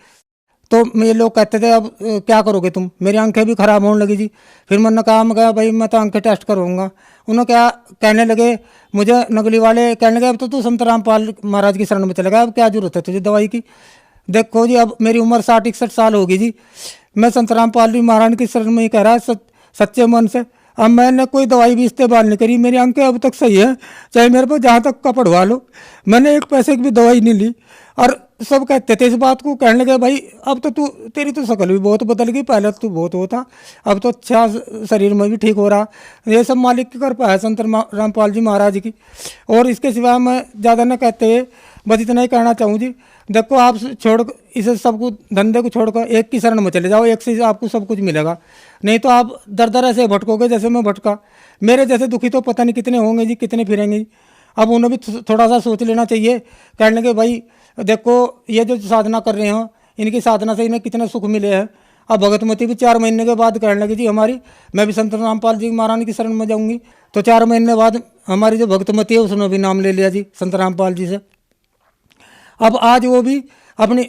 तो ये लोग कहते थे अब क्या करोगे तुम, मेरी आंखें भी खराब होने लगी जी। फिर मैंने कहा भाई मैं तो आंखें टेस्ट करूँगा। उन्होंने क्या कहने लगे मुझे नगली वाले, कहने लगे अब तो तू संत रामपाल महाराज की शरण में चलेगा, अब क्या जरूरत है तुझे दवाई की। देखो जी अब मेरी उम्र 60-61 साल होगी जी, मैं संत रामपाल जी महाराज की शरण में ही कह रहा है सच्चे मन से। अब मैंने कोई दवाई भी इस्तेमाल नहीं करी, मेरी आंखें अब तक सही है, चाहे मेरे को जहाँ तक का पढ़वा लो। मैंने 1 पैसे की भी दवाई नहीं ली। और सब कहते थे इस बात को, कहने लगे भाई अब तो तू तेरी तो शक्ल भी बहुत बदल गई, पहले तो बहुत होता, अब तो अच्छा शरीर में भी ठीक हो रहा। ये सब मालिक की कृपा है संत रामपाल जी महाराज की। और इसके सिवा मैं ज़्यादा न कहते, बस इतना ही कहना चाहूँ जी। देखो आप छोड़ इसे सब कुछ धंधे को छोड़कर एक की शरण में चले जाओ, एक से आपको सब कुछ मिलेगा। नहीं तो आप दर दर ऐसे भटकोगे जैसे मैं भटका। मेरे जैसे दुखी तो पता नहीं कितने होंगे जी, कितने फिरेंगे जी। अब उन्हें भी थोड़ा सा सोच लेना चाहिए। कहने लगे भाई देखो ये जो साधना कर रहे हो इनकी साधना से इन्हें कितने सुख मिले हैं। अब भगतमती भी 4 महीने के बाद कहने लगी जी हमारी, मैं भी संत रामपाल जी महाराज की शरण में जाऊँगी। तो 4 महीने बाद हमारी जो भगतमती है उसने भी नाम ले लिया जी संत रामपाल जी से। अब आज वो भी अपनी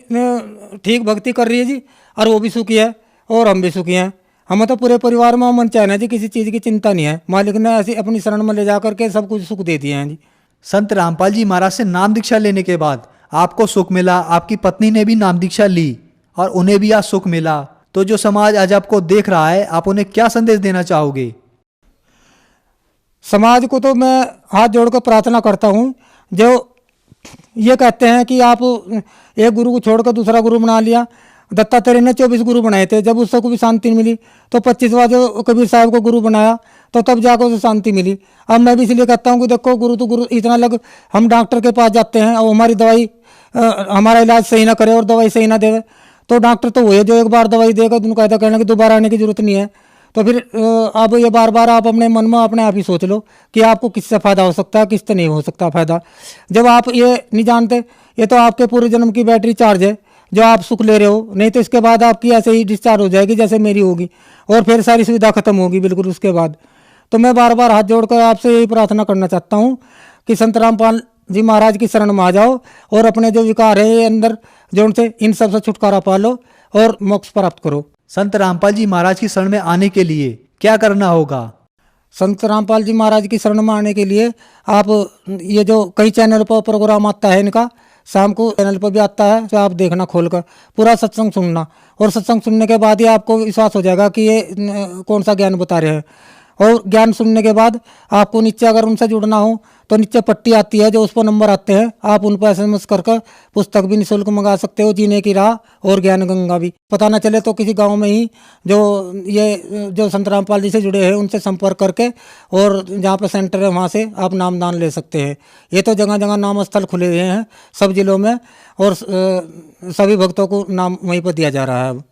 ठीक भक्ति कर रही है जी, और वो भी सुखी है और हम भी सुखी हैं। हमें तो पूरे परिवार में मन चैन है जी, किसी चीज़ की चिंता नहीं है। मालिक ने ऐसी अपनी शरण में ले जा करके सब कुछ सुख दे दिए हैं जी। संत रामपाल जी महाराज से नाम दीक्षा लेने के बाद आपको सुख मिला, आपकी पत्नी ने भी नाम दीक्षा ली और उन्हें भी आज सुख मिला। तो जो समाज आज आपको देख रहा है, आप उन्हें क्या संदेश देना चाहोगे? समाज को तो मैं हाथ जोड़कर प्रार्थना करता हूँ, जो ये कहते हैं कि आप एक गुरु को छोड़कर दूसरा गुरु बना लिया। दत्तात्रेय ने 24 गुरु बनाए थे, जब उसको भी शांति मिली तो 25वां जो कबीर साहब को गुरु बनाया तो तब जाकर उसे शांति मिली। अब मैं भी इसलिए कहता हूँ कि देखो गुरु तो गुरु इतना लग, हम डॉक्टर के पास जाते हैं और हमारी दवाई हमारा इलाज सही ना करे और दवाई सही ना देवे, तो डॉक्टर तो वो है जो एक बार दवाई देगा तो कहता कहने की दोबारा आने की जरूरत नहीं है। तो फिर अब ये बार बार आप अपने मन में अपने आप ही सोच लो कि आपको किससे फ़ायदा हो सकता है, किससे नहीं हो सकता फ़ायदा। जब आप ये नहीं जानते, ये तो आपके पूरे जन्म की बैटरी चार्ज है जो आप सुख ले रहे हो, नहीं तो इसके बाद आपकी ऐसे ही डिस्चार्ज हो जाएगी जैसे मेरी होगी और फिर सारी सुविधा खत्म होगी बिल्कुल उसके बाद। तो मैं बार बार हाथ जोड़कर आपसे यही प्रार्थना करना चाहता हूँ कि संत रामपाल जी महाराज की शरण में आ जाओ और अपने जो विकार है ये अंदर जो उनसे इन सब से छुटकारा पा लो और मोक्ष प्राप्त करो। संत रामपाल जी महाराज की शरण में आने के लिए क्या करना होगा? संत रामपाल जी महाराज की शरण में आने के लिए आप ये जो कई चैनल पर प्रोग्राम आता है इनका, शाम को चैनल पर भी आता है, तो आप देखना खोलकर पूरा सत्संग सुनना, और सत्संग सुनने के बाद ही आपको विश्वास हो जाएगा कि ये कौन सा ज्ञान बता रहे हैं। और ज्ञान सुनने के बाद आपको नीचे अगर उनसे जुड़ना हो तो नीचे पट्टी आती है जो उस पर नंबर आते हैं, आप उन पर SMS करके पुस्तक भी निःशुल्क मंगा सकते हो, जीने की राह और ज्ञान गंगा भी। पता न चले तो किसी गांव में ही जो संत रामपाल जी से जुड़े हैं उनसे संपर्क करके और जहाँ पे सेंटर है वहाँ से आप नामदान ले सकते हैं। ये तो जगह जगह नाम स्थल खुले हुए हैं सब जिलों में, और सभी भक्तों को नाम वहीं पर दिया जा रहा है अब।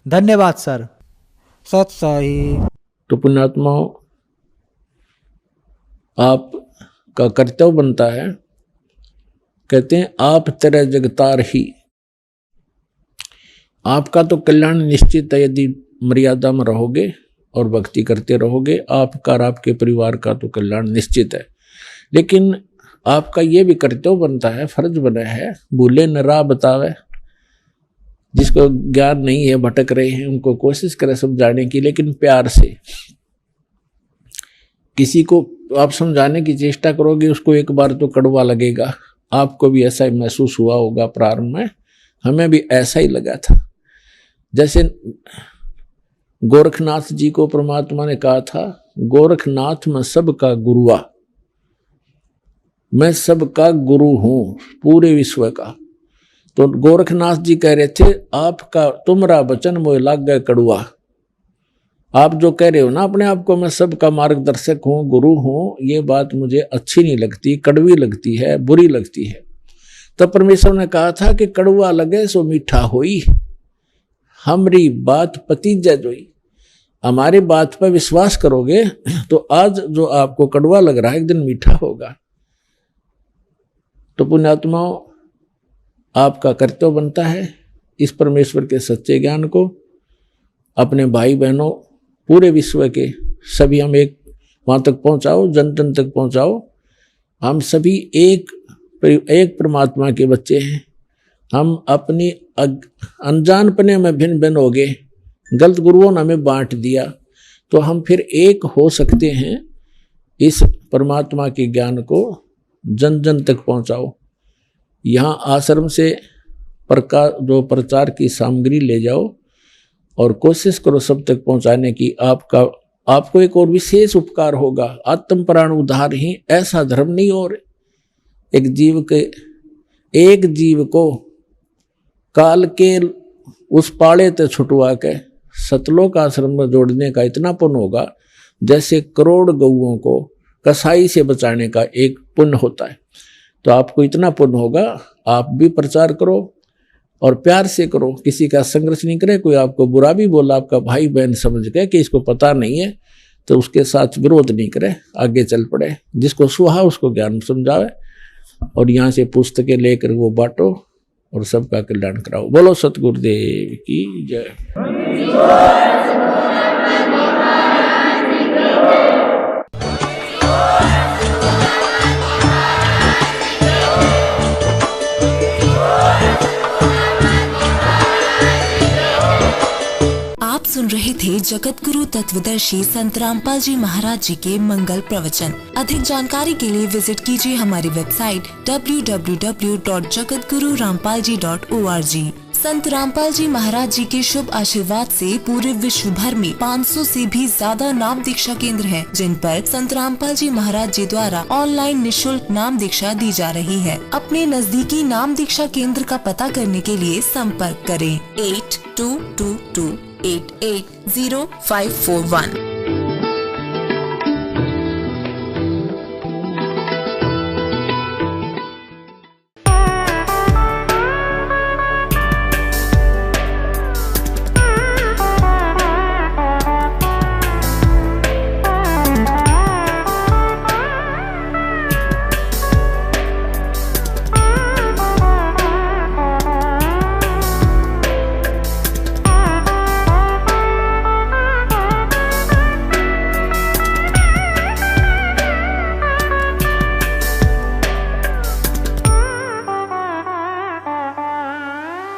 धन्यवाद सर। सत साई। तो पुण्यात्माओं, आपका कर्तव्य बनता है, कहते हैं आप तेरे जगतार ही। आपका तो कल्याण निश्चित है यदि मर्यादा में रहोगे और भक्ति करते रहोगे, आपका और आपके परिवार का तो कल्याण निश्चित है। लेकिन आपका ये भी कर्तव्य बनता है, फर्ज बना है, भूले न राह बतावे। जिसको ज्ञान नहीं है, भटक रहे हैं, उनको कोशिश करें समझाने की, लेकिन प्यार से। किसी को आप समझाने की चेष्टा करोगे उसको एक बार तो कड़वा लगेगा। आपको भी ऐसा ही महसूस हुआ होगा प्रारंभ में, हमें भी ऐसा ही लगा था। जैसे गोरखनाथ जी को परमात्मा ने कहा था, गोरखनाथ मैं सबका गुरुआ, मैं सबका गुरु हूं पूरे विश्व का। तो गोरखनाथ जी कह रहे थे, आपका तुमरा वचन मोह लाग गए कड़ुआ। आप जो कह रहे हो ना अपने आप को मैं सबका मार्गदर्शक हूँ, गुरु हूँ, ये बात मुझे अच्छी नहीं लगती, कड़वी लगती है, बुरी लगती है। तो परमेश्वर ने कहा था कि कड़ुआ लगे सो मीठा होई, हमरी बात पतीजा जोई। हमारी बात पर विश्वास करोगे तो आज जो आपको कड़वा लग रहा है एक दिन मीठा होगा। तो पुण्यात्माओं, आपका कर्तव्य बनता है इस परमेश्वर के सच्चे ज्ञान को अपने भाई बहनों पूरे विश्व के सभी हम एक वहाँ तक पहुँचाओ, जन जन तक पहुँचाओ। हम सभी एक परमात्मा के बच्चे हैं। हम अपनी अनजानपने में भिन्न भिन्न हो गए, गलत गुरुओं ने हमें बांट दिया, तो हम फिर एक हो सकते हैं। इस परमात्मा के ज्ञान को जन जन तक पहुँचाओ। यहाँ आश्रम से प्रचार की सामग्री ले जाओ और कोशिश करो सब तक पहुँचाने की। आपको एक और विशेष उपकार होगा, आत्म प्राण उद्धार ही ऐसा धर्म नहीं। और एक जीव को काल के उस पाड़े ते छुटवा के सतलोक आश्रम में जोड़ने का इतना पुण्य होगा जैसे करोड़ गऊओं को कसाई से बचाने का एक पुण्य होता है। तो आपको इतना पुण्य होगा, आप भी प्रचार करो और प्यार से करो, किसी का संघर्ष नहीं करे। कोई आपको बुरा भी बोला, आपका भाई बहन समझ गए कि इसको पता नहीं है, तो उसके साथ विरोध नहीं करे, आगे चल पड़े। जिसको सुहा उसको ज्ञान समझावे और यहाँ से पुस्तकें लेकर वो बांटो और सबका कल्याण कराओ। बोलो सतगुरुदेव की जय। सुन रहे थे जगत गुरु तत्वदर्शी संत रामपाल जी महाराज जी के मंगल प्रवचन। अधिक जानकारी के लिए विजिट कीजिए हमारी वेबसाइट www.jagatgururampalji.org। संत रामपाल जी महाराज जी के शुभ आशीर्वाद से पूरे विश्व भर में 500 से भी ज्यादा नाम दीक्षा केंद्र हैं, जिन पर संत रामपाल जी महाराज जी द्वारा ऑनलाइन निःशुल्क नाम दीक्षा दी जा रही है। अपने नजदीकी नाम दीक्षा केंद्र का पता करने के लिए संपर्क करें 8222880541।